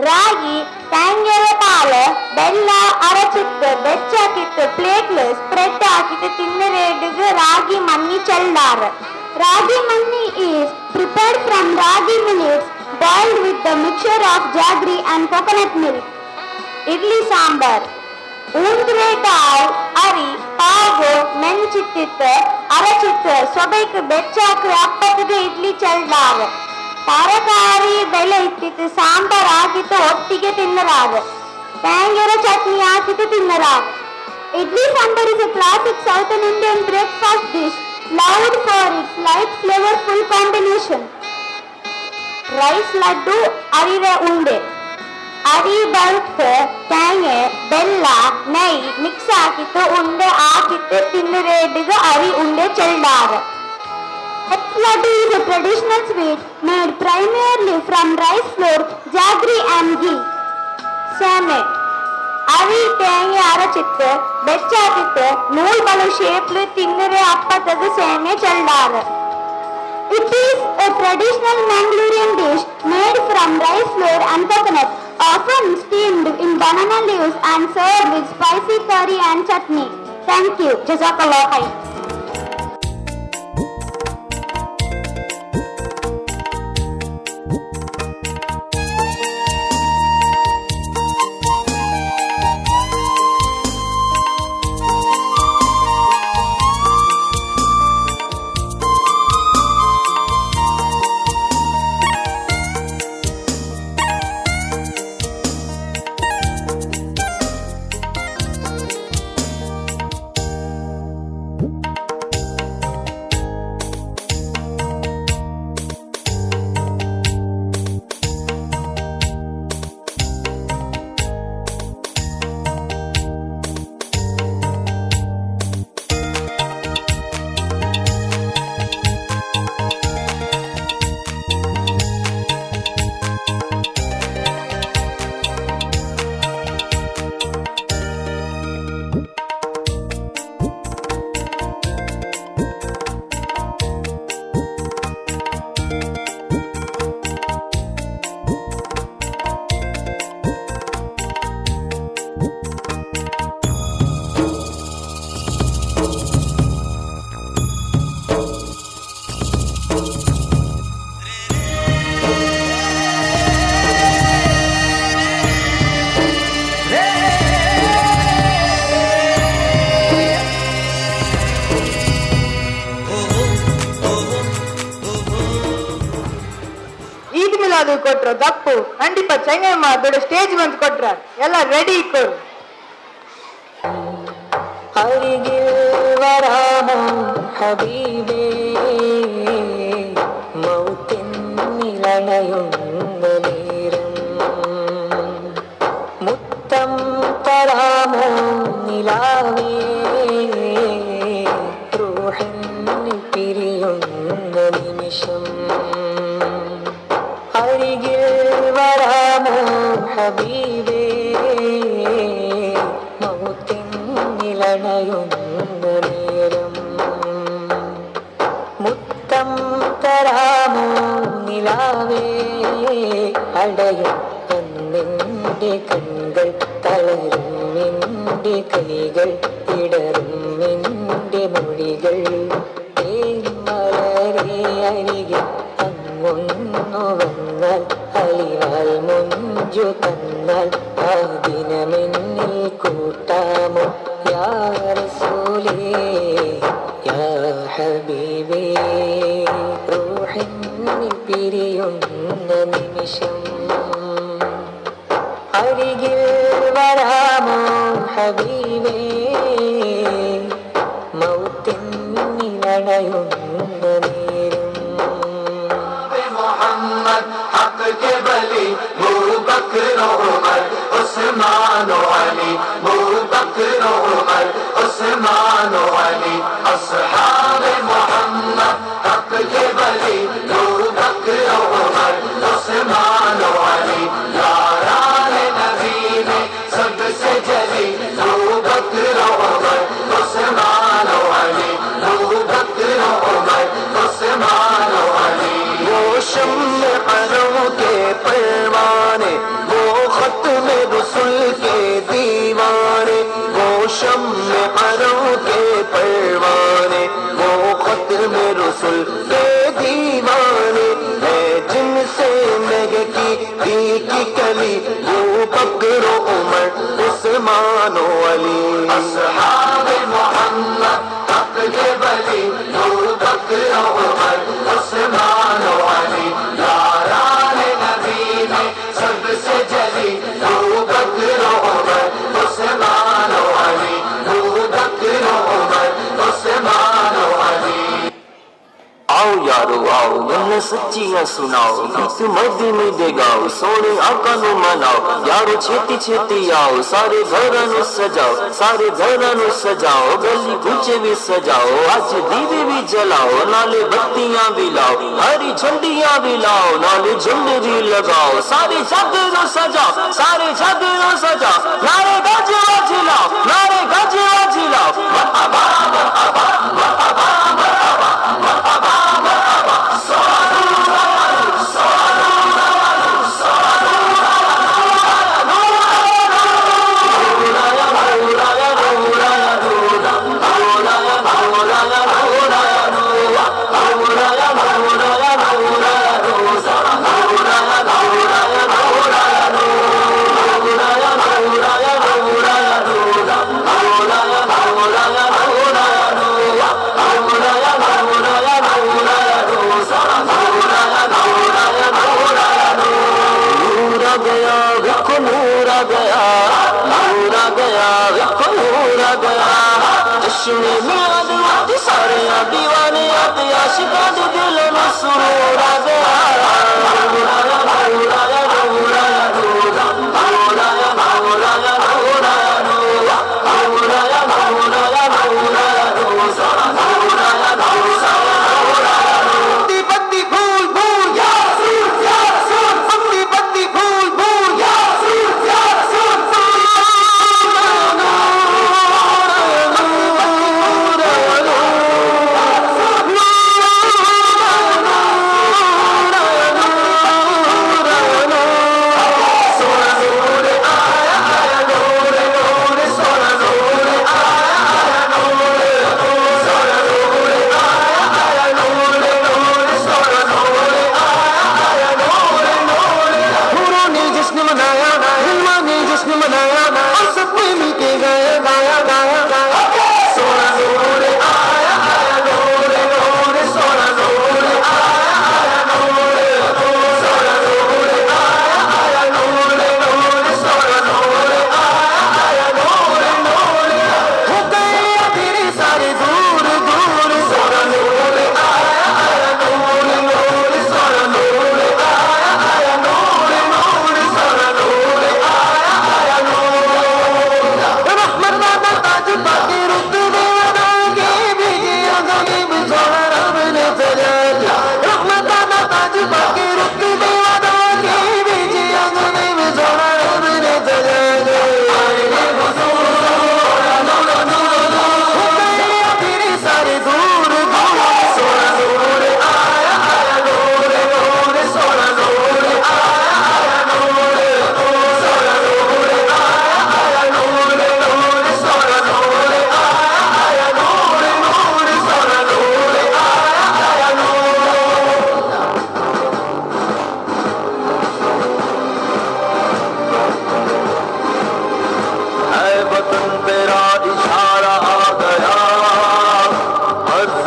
ರಾಗಿ ತಂಗೆಯ ಪಾಲು ಬೆಲ್ಲ ಅರಚಿತ್ತು ಬೆಚ್ಚಾಕಿತ್ತು ಪ್ಲೇಟ್ಲು ಸ್ಪ್ರೆಡ್ ಹಾಕಿತ್ತು ತಿನ್ನರೇಡಿಗೆ ರಾಗಿ ಮಣ್ಣಿ ಚೆಲ್ಲಾರ ರಾಗಿ ಮಣ್ಣಿ is prepared from ragi millets boiled with the mixture of jaggery and coconut milk. Idli sambar ಉಂದ್ರೆ ದಾಲ್ ಅರಿ ಪಾವು ಮೆಂಚಿತ್ತಿತ್ತು ಅರಚಿತ್ತು ಸೊಬೈಕ್ ಬೆಚ್ಚಾಕು ಅಪ್ಪತ್ತಿಗೆ ಇಡ್ಲಿ ಚೆಲ್ಲಾರ ತರಕಾರಿ ಬೆಲೆ ಇಟ್ಟಿತ್ತು ಸಾಂಬಾರ್ ಹಾಕಿತ್ತು ಒಟ್ಟಿಗೆ ತಿನ್ನರಾಗ ಟ್ಯಾಂಗರ ಚಟ್ನಿ ಹಾಕಿತ್ತು ತಿನ್ನರಾಗ idli sambar is a classic Southern Indian breakfast dish loved for its light flavorful combination. Rice laddu ಅರಿವೆ ಉಂಡೆ ಅರಿ ಬರುತ್ತೆ ತೇಂಗೆ ಬೆಲ್ಲ ನೆಯ್ ಮಿಕ್ಸ್ ಹಾಕಿತ್ತು ಉಂಡೆ ಹಾಕಿತ್ತು ತಿನ್ನರೇಡಿಗೆ ಅರಿ ಉಂಡೆ ಚೆಲ್ಲಾರ Laddu is a traditional sweet made primarily from rice flour, jaggery and ghee. Seme aari ತೇಂಗೆ ಅರಚಿತ್ತು ಬೆಚ್ಚಾಕಿತ್ತು ನೂಲ್ಗಳು ಶೇಪ್ಲು ತಿನ್ನರೆ ಅಪ್ಪತ್ತದು ಸೇಮೆ ಚೆಲ್ಲಾರ It is a traditional Mangalorean dish made from rice flour and coconut, often steamed in banana leaves and served with spicy curry and chutney. Thank you. Jazakallah khair. ಅದು ಕೊಟ್ರು ದಪ್ಪು ಅಂಡಿಪ ಚೆಂಗಮ್ಮ ದೊಡ್ಡ ಸ್ಟೇಜ್ ಬಂದು ಕೊಟ್ರ ಎಲ್ಲ ರೆಡಿ ಇಕ್ಕೋರು ഹബീബേ മൗത്തിൻ നിലണയുന്ന നേരം മുത്തം തരാമോ നിലാവേ റൂഹിന് പിരിയുന്ന നിമിഷം അരികിൽ വരാമോ ഹബീബേ മൗത്തിൻ നിലണയുന്ന നേരം മുത്തം തരാമോ നിലാവേ അടയും നിന്റെ കൺകൾ തളരും നിന്റെ കൈകൾ ഇടറും നിന്റെ മൊഴികൾ മലരെ അരികെ അങ്ങൊന്നു വന്നാൽ അലിവാൽ മുഞ്ചു തന്നാൽ ആ ദിനമെന്നിൽ കൂട്ടാമോ യാ റസൂലേ യാ ഹബീബേ റൂഹിന്നിൽ പിരിയുന്ന നിമിഷം അരികിൽ വരാമോ ഹബീബേ മൗത്തിൻ നിലണയുന്ന നേരം मोहम्मद हक के बली अबू बकर उमर उस्मान अली अबू बकर उमर उस्मान अली अस्हाब मोहम्मद हक के बली अबू बकर उमर उस्मान अली यारान नबी में सबसे जली अबू बकर उमर उस्मान अली अबू बकर उमर उस्मान अली वो शम्मे अरों के परवाने वो खत्म रसूल के दीवाने वो शम्मे अरों के परवाने वो खत्म रसूल के दीवाने है जिनसे महकी की कली वो बकर उमर उस्मान अली अस्हाब मोहम्मद हक के बली वो बकर उमर उस्मान अली यारान नबी में सबसे जली वो बकर उमर उस्मान अली वो बकर उमर उस्मान अली आओ यारो आओ मैंने सच्चियां सुनाओ गीत मदीने दे गाओ सोने आका नु मनाओ यारो छेती छेती आओ सारे घरां नु सजाओ सारे घरां नु सजाओ गली कूचे भी सजाओ आज दीवे भी जलाओ नाले बत्तियां भी लाओ हरी झंडियां भी लाओ नाले झंडे भी लगाओ सारे जग नु सजाओ सारे जग नु सजाओ नारे गजवा झिलाओ नारे गजवा झिलाओ मरहबा मरहबा मरहबा मरहबा मरहबा जश्न मिलाद आते सारे दीवाने आते आशिकां दे दिल में सुरूर आ गया मौलाया मौलाया मौलाया मौलाया मौलाया मौलाया मौलाया मौलाया बत्ती बत्ती फूल फूल या रसूल या रसूल बत्ती बत्ती फूल फूल या रसूल या रसूल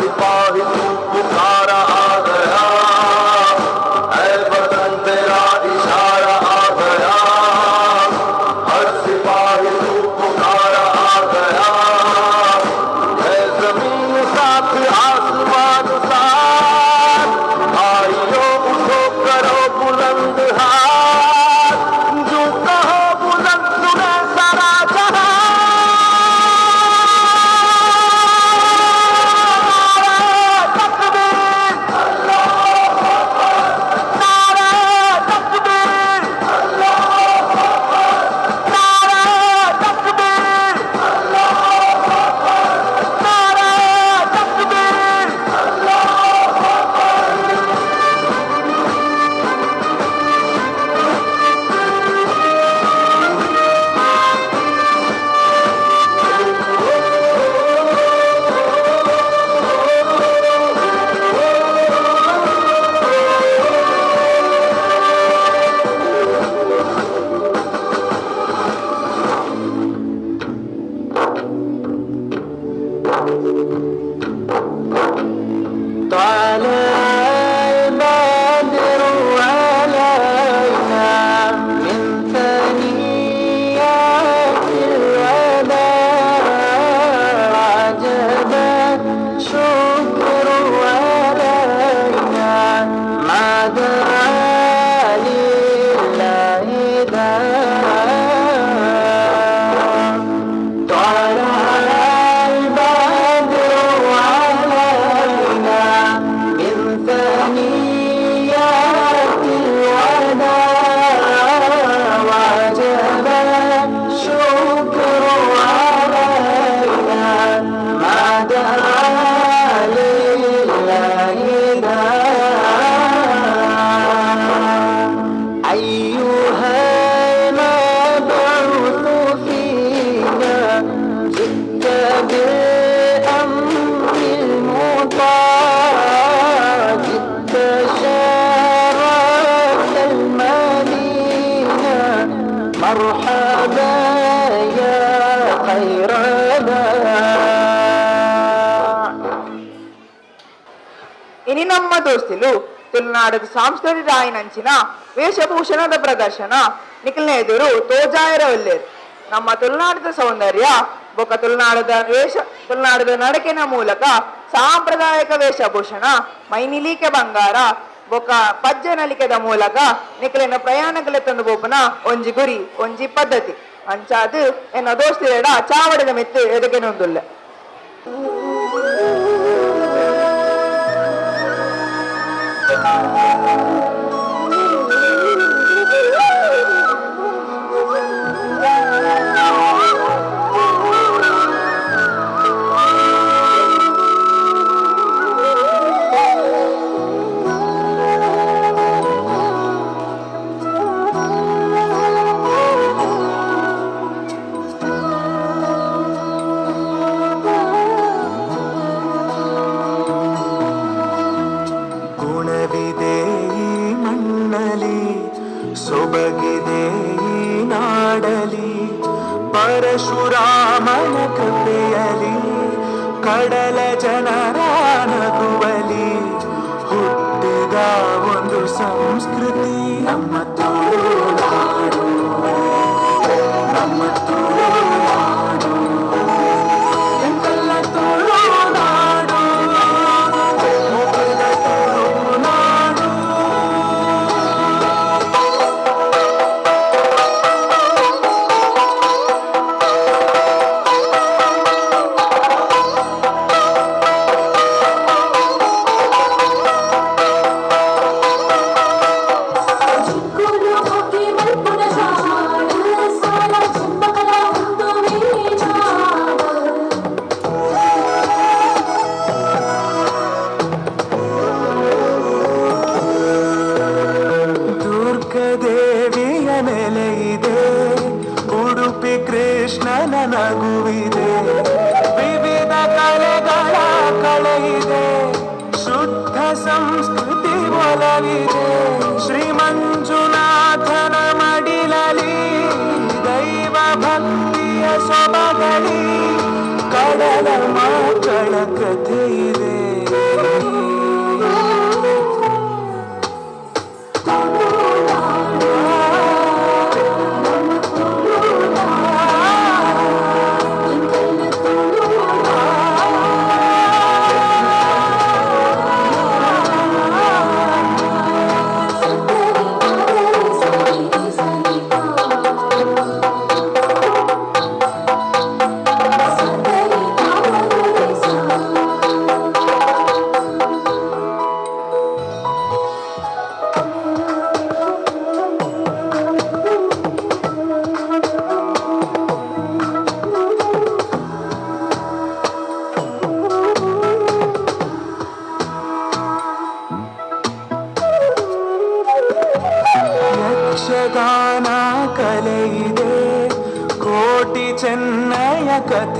सिपाही तू पुकारा आ गया, है वतन तेरा इशारा आ गया, हर सिपाही तू पुकारा आ गया, है जमीन साथ आसमान साथ, भाइयों उठो करो बुलंद हाथ, जो कहो बुलंद सुने सारा जहां। ಇನಿ ನಮ್ಮ ದೋಸ್ತಿಲು ತುಳುನಾಡದ ಸಾಂಸ್ಕೃತಿಕ ರಾಯಿನಂಚಿನ ವೇಷಭೂಷಣದ ಪ್ರದರ್ಶನ ನಿಖಿಲ್ನ ಎದುರು ತೋಜಾಯಿರ ಒಲ್ಲೇರು. ನಮ್ಮ ತುಳುನಾಡದ ಸೌಂದರ್ಯ ಬೊಕ್ಕ ತುಳುನಾಡದ ನಡಕಿನ ಮೂಲಕ ಸಾಂಪ್ರದಾಯಿಕ ವೇಷಭೂಷಣ ಮೈನಿಲಿಕೆ ಬಂಗಾರ ಬೊಕ್ಕ ಪಜ್ಜನಲಿಕೆದ ಮೂಲಕ ನಿಖಿಲಿನ ಪ್ರಯಾಣಗಳ ತಂದು ಬೋಪನ ಒಂಜಿ ಗುರಿ ಒಂಜಿ ಪದ್ಧತಿ ಅಂಚಾದು ಎನ್ನ ದೋಸ್ತಿರೇಡ ಚಾವಡದ ಮೆತ್ತು ಎದಕ್ಕೆ ನೊಂದುಲ್ಲ. ಪರಶುರಾಮನ ಕೃಪೆಯಲಿ ಕಡಲ ಜನರ ನಗುವಲಿ ಹುಟ್ಟಿದ ಒಂದು ಸಂಸ್ಕೃತಿ ನಮ್ಮ ತುಳುನಾಡು, ನಮ್ಮ ತುಳುನಾಡು, ಎಂತೆಲ್ಲ ತುಳುನಾಡು, ಮುಗಿದ ತುಳುನಾಡು. ಕೃಷ್ಣನ ನಗುವಿದೆ, ವಿವಿಧ ಕಲೆಗಳ ಕಳೆಯಿದೆ, ಶುದ್ಧ ಸಂಸ್ಕೃತಿ ಒಲವಿದೆ. ಶ್ರೀ ಮಂಜುನಾಥನ ಮಡಿಲಲಿ ದೈವ ಭಕ್ತಿಯ ಸೊಬಗಲಿ ಕಡಲ ಮಕ್ಕಳ ಕಥೆ ಇದೆ.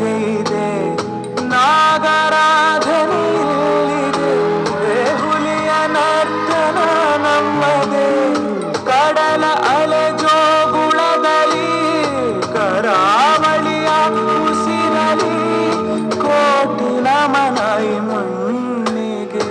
ಕಥೆ ಇದೆ, ನಾಗರಾಧನೆ ಇಲ್ಲಿದೆ, ಹುಲಿಯ ನರ್ತನ ನಮ್ಮದೇ, ಕಡಲ ಅಲೆ ಜೋಗುಳದಲ್ಲಿ, ಕರಾವಳಿಯ ಉಸಿರಲಿ, ಕೋಟಿ ನಮನ ಈ ಮಣ್ಣಿಗೆ.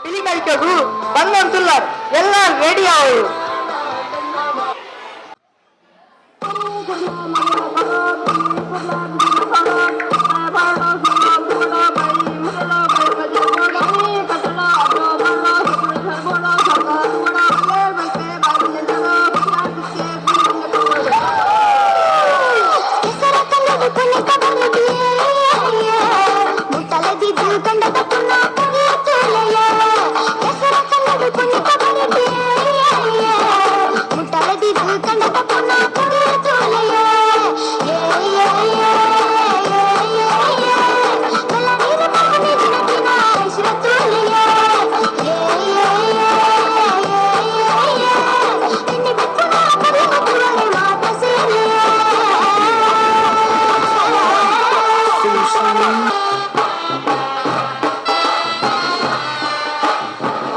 పిలికైతగు బంధంతుల్లారు ఎల్లా రెడీ ఆవు.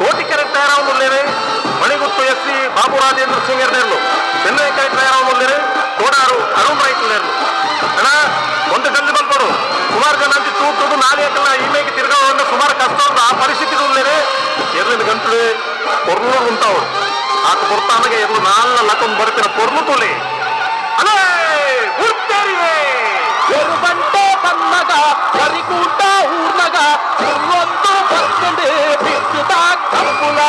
కోటికెర తయారవ ముల్లేరే మణిగుర్తు ఎస్సి బాబు రాజేంద్ర సింగర్ నేర్లు చెన్నై కై తయారవ ముల్లేరే కోడాರು ಅರುಣ್ ರೈಟ್ ನೇರ್ಲು ಅಣ್ಣ ಒಂದು ಜಲ್ದಿ ಬಲ್ಪಡು ಸುಮಾರು ಜನ ಅಂತ ತೂತುದು ನಾಲ್ಕಲ್ಲ ಈಮೇಗೆ ತಿರ್ಗಾವನ್ನ ಸುಮಾರು ಕಷ್ಟ ಆ ಪರಿಸ್ಥಿತಿ ಉಳ್ಳೇರೆ 2 ಗಂಟೆ పొర్లు ఉంటావు నాకు పొర్తానగా 4 లకం బరిపిన పొర్లు తోలే అలే గుర్తెరియే ఎరుబంటే పన్నగా కరికూట ఊర్నగా ఉర్రొందు పక్కడే బిట్టుదా కప్పుల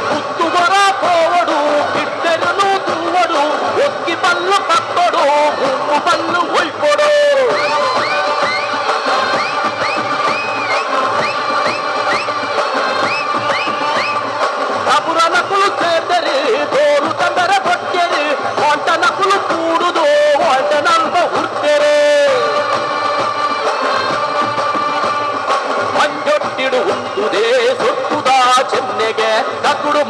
పుట్టుగొర పోవడు బిడ్డెరును తువ్వడు ఒక్కి పళ్ళు పక్కడు ఉప్పు పళ్ళు ఒల్పొడు కబుర నకులు చేద్దరి తోలు తందర పొట్టెరి వంట నకులు కూడుదు వంట నల్ప ఉర్ತೆರೆ ಮಂಜೊಟ್ಟಿಡು ಉಂದುದೇ ಸೊಟ್ಟುದ ಚೆನ್ನೆಗೆ ನಕುಡು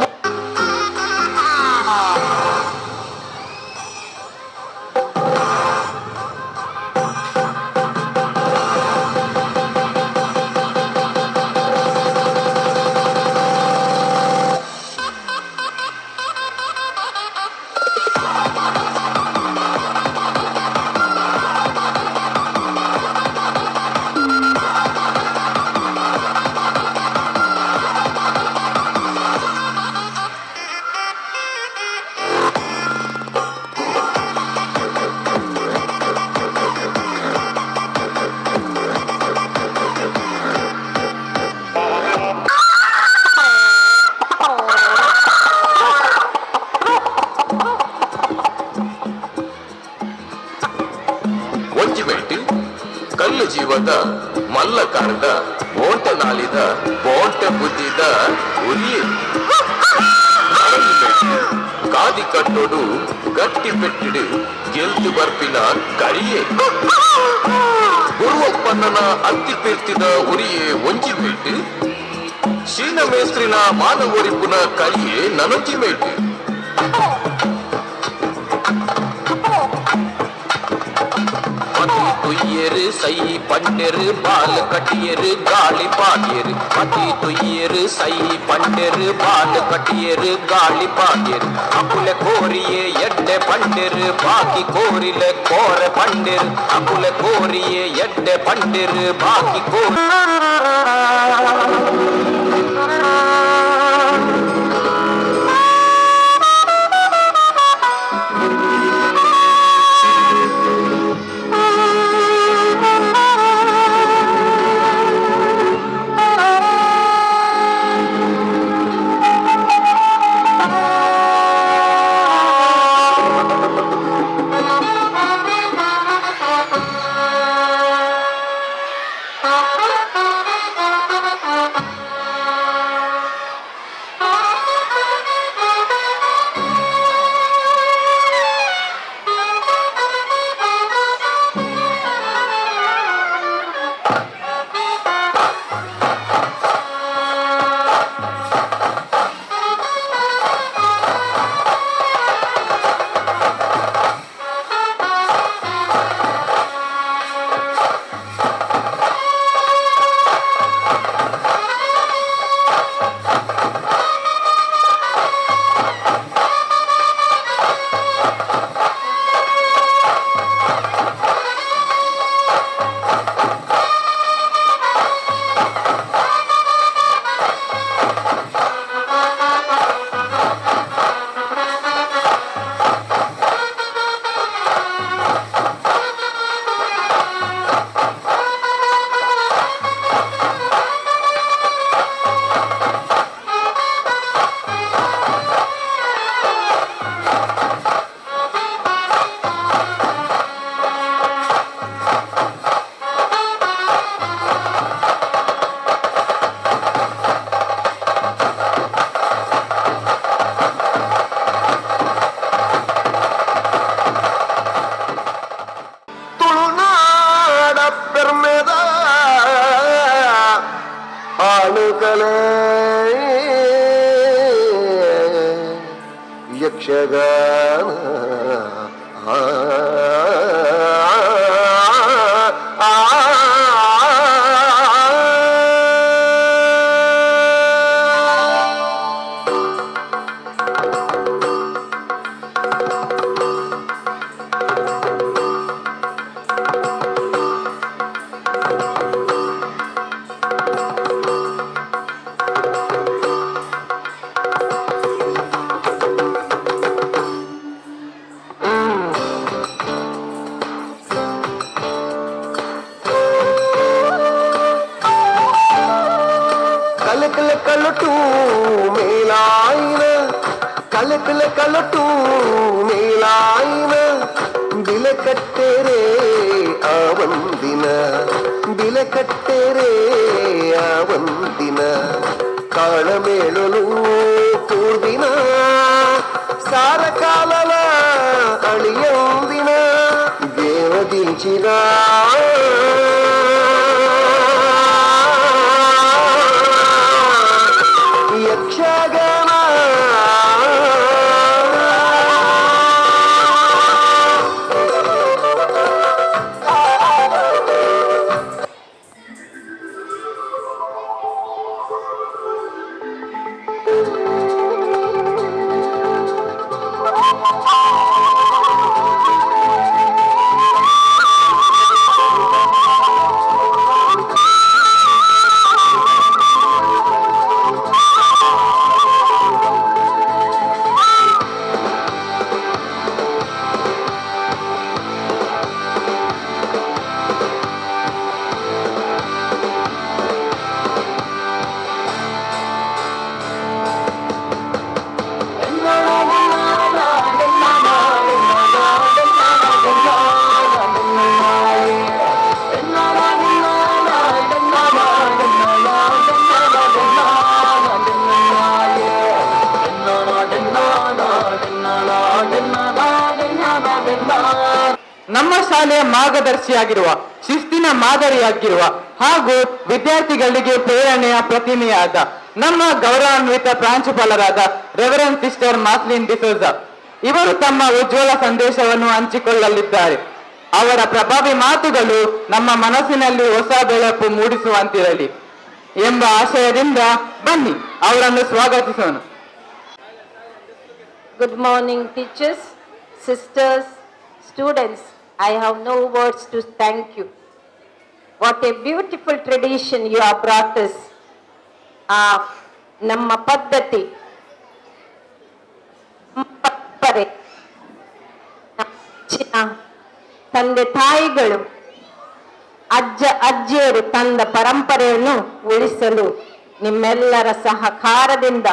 ಒಂಜಿಮೆಂಟ್ ಕಲ್ಲು ಜೀವದ ಮಲ್ಲ ಕಾಣದ ಓಂಟ ನಾಲಿದ ಬೋಂಟ ಬುದ್ಧಿದ ಉರಿಯೇ ಕಾದಿ ಕಟ್ಟೋಡು ಗಟ್ಟಿ ಪೆಟ್ಟಿಡು ಗೆಲ್ತು ಬರ್ಪಿನ ಕರಿಯೇ ಗುರುವಪ್ಪನ ಅತ್ತಿ ಪೆರ್ತಿದ ಉರಿಯೇ ಒಂಜಿಮೆಂಟ್ ಶೀನ ಮೇಸ್ತ್ರಿನ ಮಾನವರಿಪುನ ಕರಿಯೇ ನನಜಿಮೆಂಟ್ துய்யரு சை பண்டெரு பால் கட்டியரு காளி பாடியரு மதி துய்யரு சை பண்டெரு பால் கட்டியரு காளி பாடியரு அப்புல கோரியே எட்டೆ பண்டெரு பாக்கி கோரில கோர பண்டெரு அப்புல கோரியே எட்டೆ பண்டெரு பாக்கி கோரி ಕಾಣುಕಲೆ ಯಕ್ಷಗಾನ కలటు మేలాయిన కలటు మేలాయిన బిలకట్టెరే బిలకట్టెరే ಆವಂದಿನ ಕಾಳಮೇಳಲು ಕೂರ್ದಿನ ಸಾರಕಾಲಲ ಅಳಿಯಂದಿನ ದೇವದಿಂಚಿನ ಯಕ್ಷಗಾನ ನಮ್ಮ ಶಾಲೆಯ ಮಾರ್ಗದರ್ಶಿಯಾಗಿರುವ, ಶಿಸ್ತಿನ ಮಾದರಿಯಾಗಿರುವ ಹಾಗೂ ವಿದ್ಯಾರ್ಥಿಗಳಿಗೆ ಪ್ರೇರಣೆಯ ಪ್ರತಿಮೆಯಾದ ನಮ್ಮ ಗೌರವಾನ್ವಿತ ಪ್ರಾಂಶುಪಾಲರಾದ ರೆವರೆಂಡ್ ಸಿಸ್ಟರ್ ಮಾಸ್ಲಿನ್ ಡಿಸೋಜ ಇವರು ತಮ್ಮ ಉಜ್ವಲ ಸಂದೇಶವನ್ನು ಹಂಚಿಕೊಳ್ಳಲಿದ್ದಾರೆ. ಅವರ ಪ್ರಭಾವಿ ಮಾತುಗಳು ನಮ್ಮ ಮನಸ್ಸಿನಲ್ಲಿ ಹೊಸ ಬೆಳಕು ಮೂಡಿಸುವಂತಿರಲಿ ಎಂಬ ಆಶಯದಿಂದ ಬನ್ನಿ ಅವರನ್ನು ಸ್ವಾಗತಿಸೋಣ. Good morning, teachers, sisters, students. I have no words to thank you. What a beautiful tradition you have brought us. ನಮ್ಮ ಪದ್ಧತಿ, ಪರಂಪರೆ, ತಂದೆ ತಾಯಿಗಳು, ಅಜ್ಜ ಅಜ್ಜಿಯರು ತಂದ ಪರಂಪರೆಯನ್ನು ಉಳಿಸಲು ನಿಮ್ಮೆಲ್ಲರ ಸಹಕಾರದಿಂದ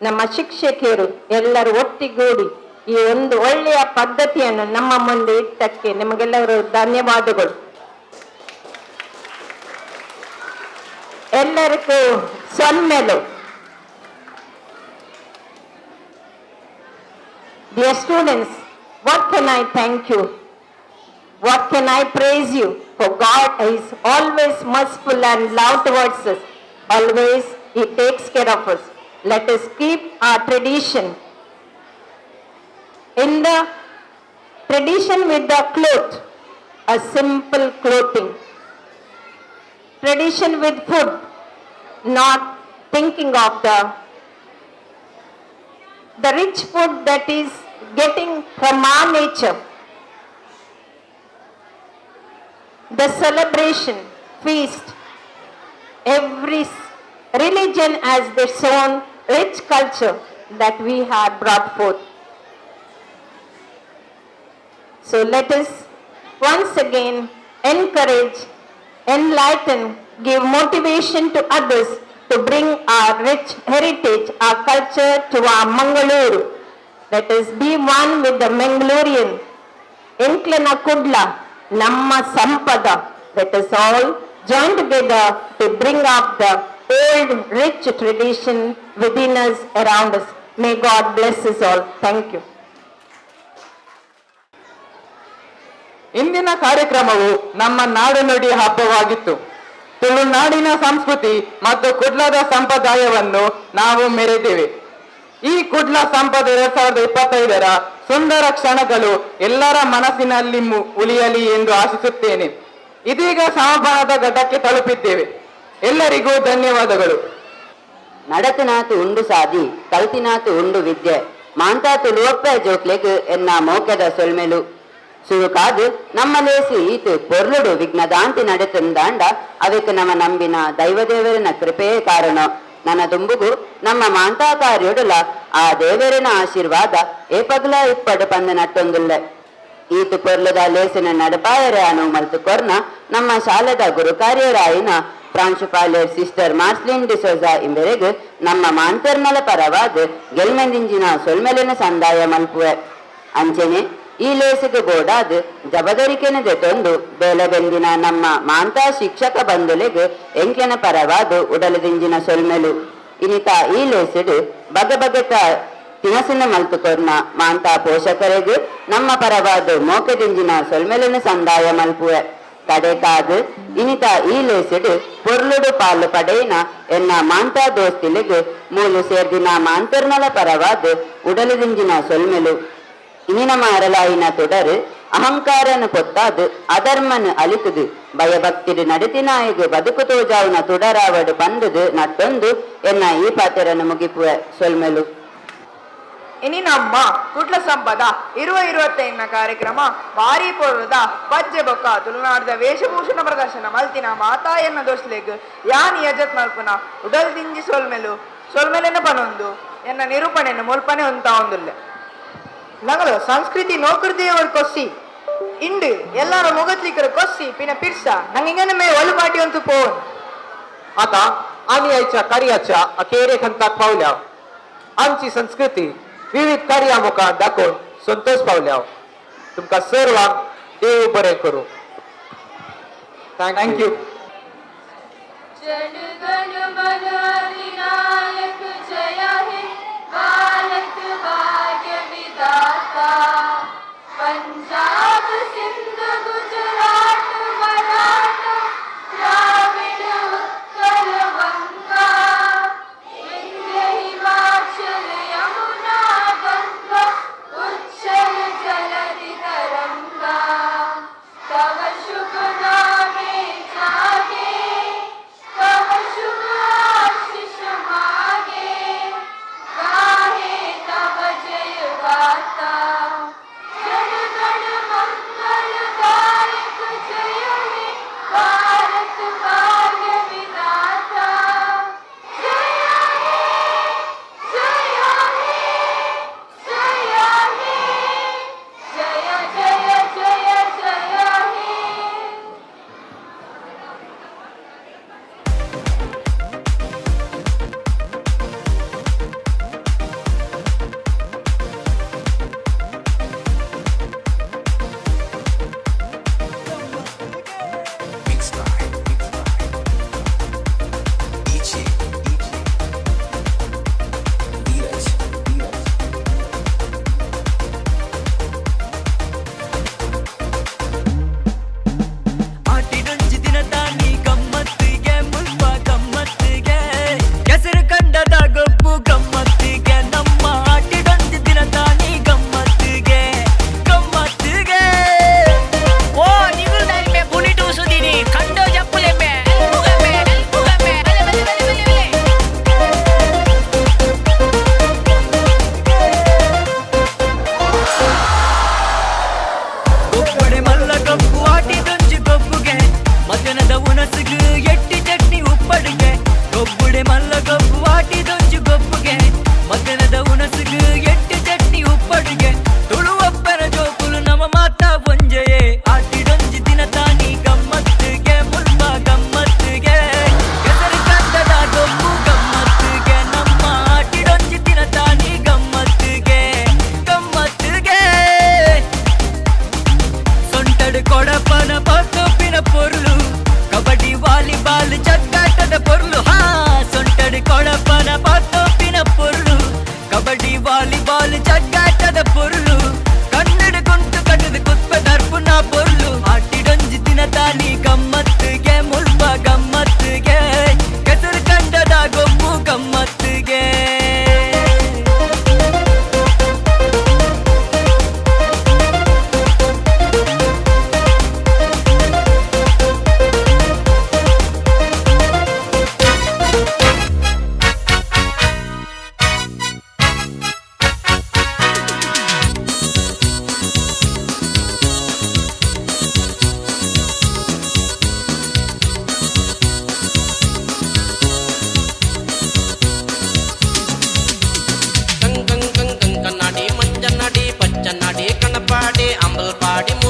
ನಮ್ಮ ಶಿಕ್ಷಕಿಯರು ಎಲ್ಲರೂ ಒಟ್ಟಿಗೂಡಿ ಈ ಒಂದು ಒಳ್ಳೆಯ ಪದ್ಧತಿಯನ್ನು ನಮ್ಮ ಮುಂದೆ ಇಟ್ಟಕ್ಕೆ ನಿಮಗೆಲ್ಲರೂ ಧನ್ಯವಾದಗಳು. ಎಲ್ಲರಿಗೂ ಸೊನ್ಮೆಲು. Dear students, what can I thank you? What can I praise you? For God is always merciful and love towards us. Always He takes care of us. Let us keep our tradition. In the tradition with the cloth, a simple clothing. Tradition with food, not thinking of the rich food that is getting from our nature. The celebration, feast, every religion has its own rich culture that we have brought forth. So let us once again encourage, enlighten, give motivation to others to bring our rich heritage, our culture to our Mangaluru. Let us be one with the Mangalurian. Enklana Kudla, Namma Sampada. Let us all join together to bring up the old rich tradition within us, around us. May God bless us all. Thank you. ಇಂದಿನ ಕಾರ್ಯಕ್ರಮವು ನಮ್ಮ ನಾಡುನುಡಿ ಹಬ್ಬವಾಗಿತ್ತು. ತುಳುನಾಡಿನ ಸಂಸ್ಕೃತಿ ಮತ್ತು ಕುಡ್ಲದ ಸಂಪ್ರದಾಯವನ್ನು ನಾವು ಮೆರೆದಿವೆ. ಈ ಕುಡ್ಲ ಸಂಪದ 2025ರ ಸುಂದರ ಕ್ಷಣಗಳು ಎಲ್ಲರ ಮನಸ್ಸಿನಲ್ಲಿ ಉಳಿಯಲಿ ಎಂದು ಆಶಿಸುತ್ತೇನೆ. ಇದೀಗ ಸಮಾಪನದ ಘಟ್ಟಕ್ಕೆ ತಲುಪಿದ್ದೇವೆ. ಎಲ್ಲರಿಗೂ ಧನ್ಯವಾದಗಳು. ನಡತನಾತು ಉಂಡು ಸಾದಿ ಕಲ್ತಿನಾತು ಉಂಡು ವಿದ್ಯೆ ಮಾಂತಾ ತುಳುವಪ್ಪ ಜೋಕ್ಲೆಗ್ ಎನ್ನ ಮೋಕದ ಸೊಲ್ಮೆಲು ಸುರುಕಾದು ನಮ್ಮ ಲೇಸಿ ಈತು ಪೊರ್ಲುಡು ವಿಘ್ನದಾಂತಿ ನಡೆತಂದಾಂಡ ಅವಕ್ಕೆ ನಮ್ಮ ನಂಬಿನ ದೈವದೇವರಿನ ಕೃಪೆಯೇ ಕಾರಣ. ನನ್ನ ದುಂಬುಗು ನಮ್ಮ ಮಾಂತಾ ಕಾರ್ಯೊಡುಲ ಆ ದೇವರಿನ ಆಶೀರ್ವಾದ ಏಪಗ್ಲ ಇಪ್ಪಡು ಪಂದ ನಟ್ಟೊಂದುಲ್ಲೆ. ಈತು ಪೊರ್ಲುದ ಲೇಸಿನ ನಡಪಾಯರೆ ಅನು ಮಲ್ತು ಕೊರ್ನ ನಮ್ಮ ಶಾಲೆದ ಗುರು ಕಾರ್ಯರಾಯಿನ ಪ್ರಾಂಶುಪಾಲರ್ ಸಿಸ್ಟರ್ ಮಾರ್ಸ್ಲಿನ್ ಡಿಸೋಜಾ ಇಂಬೆರೆಗ್ ನಮ್ಮ ಮಾಂತರ್ನಲ ಪರವಾದ ಗೆಲ್ಮೆಂದಿಂಜಿನ ಸೊಲ್ಮೆಲಿನ ಸಂದಾಯ ಮಲ್ಪುವೆ. ಅಂಚೆನೆ ಈ ಲೇಸಿಗೆ ಬೋಡಾದ್ ಜಬದರಿಕೆನ ದೆತೊಂದು ಬೆಲೆ ಬೆಂದಿನ ನಮ್ಮ ಮಾಂತಾ ಶಿಕ್ಷಕ ಬಂಧುಲೆಗ್ ಎಂಕೆನ ಪರವಾದ ಉಡಲದಿಂಜಿನ ಸೊಲ್ಮೆಲು ಇನಿತ ಈ ಲೇಸಿಡ್ ಬಗೆ ಬಗೆತ ತಿನಸಿನ ಮಲ್ತುಕೊರ್ನ ಮಾಂತಾ ಪೋಷಕರಿಗೆ ನಮ್ಮ ಪರವಾದ ಮೋಕೆದಿಂಜಿನ ಸೊಲ್ಮೆಲಿನ ಸಂದಾಯ ಮಲ್ಪುವೆ. ಕಡೆಕಾದ್ ಇನಿತ ಈ ಲೇಸಿಡ್ ಪೊರ್ಲುಡು ಪಾಲು ಪಡೆಯಿನ ಎನ್ನ ಮಾಂತಾ ದೋಸ್ತಿಲೆಗ್ ಮೂಲು ಸೇರ್ದಿನ ಮಾಂತರ್ನಲ ಪರವಾದ ಉಡಲದಿಂಜಿನ ಸೊಲ್ಮೆಲು ಇನಿನ ಮಾರಲಾಯಿನ ತುಡರು ಅಹಂಕಾರನು ಪೊತ್ತಾದು ಅಧರ್ಮನು ಅಲಿತುದು ಭಯಭಕ್ತಿಡು ನಡಿತಿನಾಯಿಗೆ ಬದುಕು ತೋಜಾವುನ ತುಡರಾವಡು ಪಂದುದು ನಟ್ಟೊಂದು ಎನ್ನ ಈ ಪಾತೆರನ್ನು ಮುಗಿಪುವೆ ಸೊಲ್ಮೆಲು. ಇನಿ ನಮ್ಮ ಕುಡ್ಲ ಸಂಪದ 2025 ಕಾರ್ಯಕ್ರಮ ಭಾರಿ ಪೊರ್ಲದ ಪಜ್ಜೆ ಬೊಕ್ಕ ತುಳುನಾಡದ ವೇಷಭೂಷಣ ಪ್ರದರ್ಶನ ಮಲ್ತಿನ ಮಾತಾ ಎನ್ನ ದೋಸ್ಲೆಗ್ ಯಾನ್ ಯಜತ್ ಮಲ್ಪುನ ಉಡಲ್ ದಿಂಜಿ ಸೊಲ್ಮೆಲೆನ ಪನೊಂದು ಎನ್ನ ನಿರೂಪಣೆಯನ್ನು ಮುಲ್ಪನೆ ಉಂತಾ ಒಂದುಲ್ಲೆ ನಗಳು ಸಂಸ್ಕೃತಿ ನೋಕೃತಿಯವರು ಕೊಸ್ಸಿ ಇಂಡು ಎಲ್ಲಾರ ಮುಗತ್ಲಿಕ್ಕರು ಕೊಸ್ಸಿ ಪಿನ ಪಿರ್ಸ ನಂಗೆ ಮೇ ಒಲುಪಾಟಿ ಅಂತೂ ಪೋನ್ आता आनी आयच्या कार्याच्या अखेरेक हंताक पावल्या. आमची संस्कृती विविध कार्या मुखार दाखोवन संतोष पावल्या. तुमकां सर्वांक देव बरें करूं. थँक्यू. पंजाब सिंध गुजरात मराठा द्राविड उत्कल बंगा विंध्य हिमाचल यमुना गंगा उच्चल जलधि तरंगा तव शुभ नामे जागे तव शुभ आशीष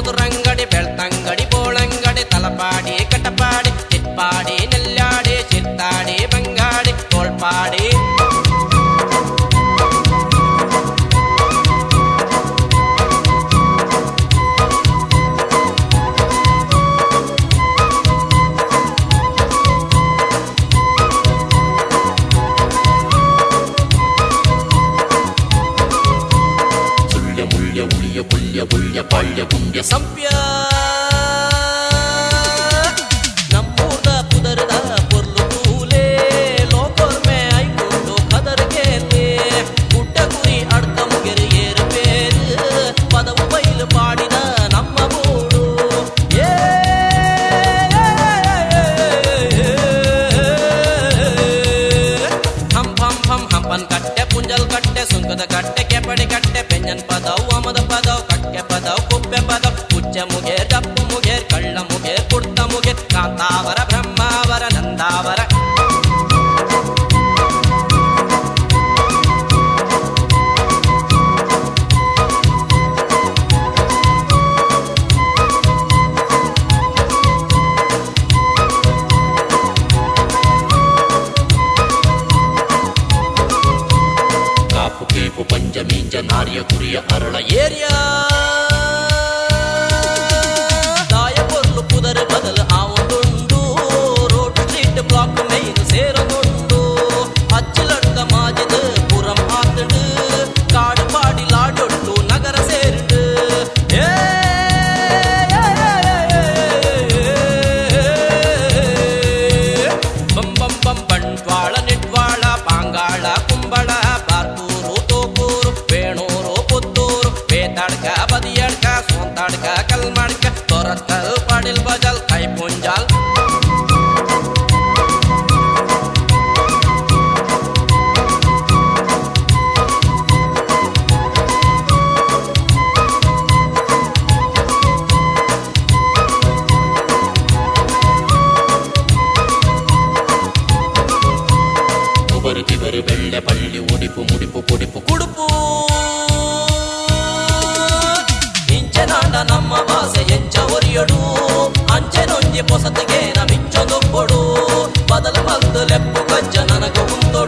ಮುದುರಂಗಡಿ ಬೆಳ್ತಂಗಡಿ ಬೋಳಂಗಡಿ ತಲಪಾಡಿ ಕಟಪಾಡಿ ಚಿಟ್ಪಾಡಿ ನೆಲ್ಲಾಡಿ ಚಿತ್ತಾಡಿ ಬಂಗಾಡಿ ತೋಳ್ಪಾಡಿ ಸಂಪ್ಯ ನಮ್ಮೂರ್ದ ಪುದರದ ಪೊರ್ಲು ತೂಲೆ ಲೋಕೋರ್ಮೆ ಐಕೊಂಡು ಕದರ್ಗೆಲೆ ಗುಡ್ಡ ಗುರಿ ಅಡ್ಕ ಮುಗೆರು ಏರು ಬೇರು ಪದವು ಬೈಲು ಪಾಡಿದ ನಮ್ಮ ಮೂಡು ಹಂ ಹಂ ಹಂ ಹಂಪನ್ ಕಟ್ಟೆ ಪುಂಜಲ್ ಕಟ್ಟೆ ಸುಂಕದ ಕಟ್ಟೆ ಕೆಪಡಿ ಕಟ್ಟೆ ಪೆಂಜನ್ ಪದವು ಅಮದ ಪದವು ಕಟ್ಟೆ ಪದವು ಕುಪ್ಪೆ ಪದವು ಉಚ್ಚ ಮುಗೇರ್ ಡಪ್ಪು ಮುಗೇರ್ ಕಳ್ಳ ಮುಗೇರ್ ಕುಡ್ತ ಮುಗೇರ್ ಕಾಂತಾವರ ಬ್ರಹ್ಮಾವರ ನಂದಾವರ ಕಾಪು ಕೇಪು ಪಂಚಮೀಂಜ ನಾರ್ಯ ಕುರಿಯ ಅರಳ ಏರಿಯಾ ದಾಯ ಪೊರ್ಲು ಪುದರ್ ಬದಲ್ ಆವೊಂದುಂಡು ರೋಡ್ ಸ್ಟ್ರೀಟ್ ಬ್ಲಾಕ್ ಮೈನ್ ಸೇರೊಂದುಂಡು ಅಚ್ಚಲಡ್ಕ ಮಾಜಿದ ಪುರಂ ಆತುಂಡು ಕಾಡು ಪಾಡಿ ಲಾಡೊಟ್ಟು ನಗರ ಸೇರುಂಡು ಬಂ ಬಂ ಬಂ ಬಂಟ್ವಾಳ ನಿಟ್ವಾಳ ಪಾಂಗಾಳ ಕುಂಬಳ ಬಾರ್ಕೂರು ತೋಪೂರು ಬೇಣೂರು ಪುತ್ತೂರು ಬೇತಾಡ್ಕ ಬದಿಯಡ್ಕ ಸೋಂತಾಡ್ಕ ಕಲ್ಮಡ್ಕ ತೊರತ್ಕಲ್ ಪಾಡಿಲ್ ಬಜಲ್ ಕೈ ಪುಂಜಾಲ್ ಕಿಬರು ಬೆಳ್ಳೆ ಪಳ್ಳಿ ಉಡಿಪು ಮುಡಿಪು ಪುಡಿಪು ಕುಡುಪು ಇಂಚನಾಂಡ ನಮ್ಮ ಭಾಷೆ ಎಂಚ ಒರಿಯಡು ಅಂಚೆನೊಂಜಿ ಪೊಸತಿಗೆ ನಮಿಂಚೊಂದು ಕೊಡು ಬದಲು ಬಲ್ದು ಲೆಪ್ಪು ಕಜ್ಜ ನನಗ ಉಂಟು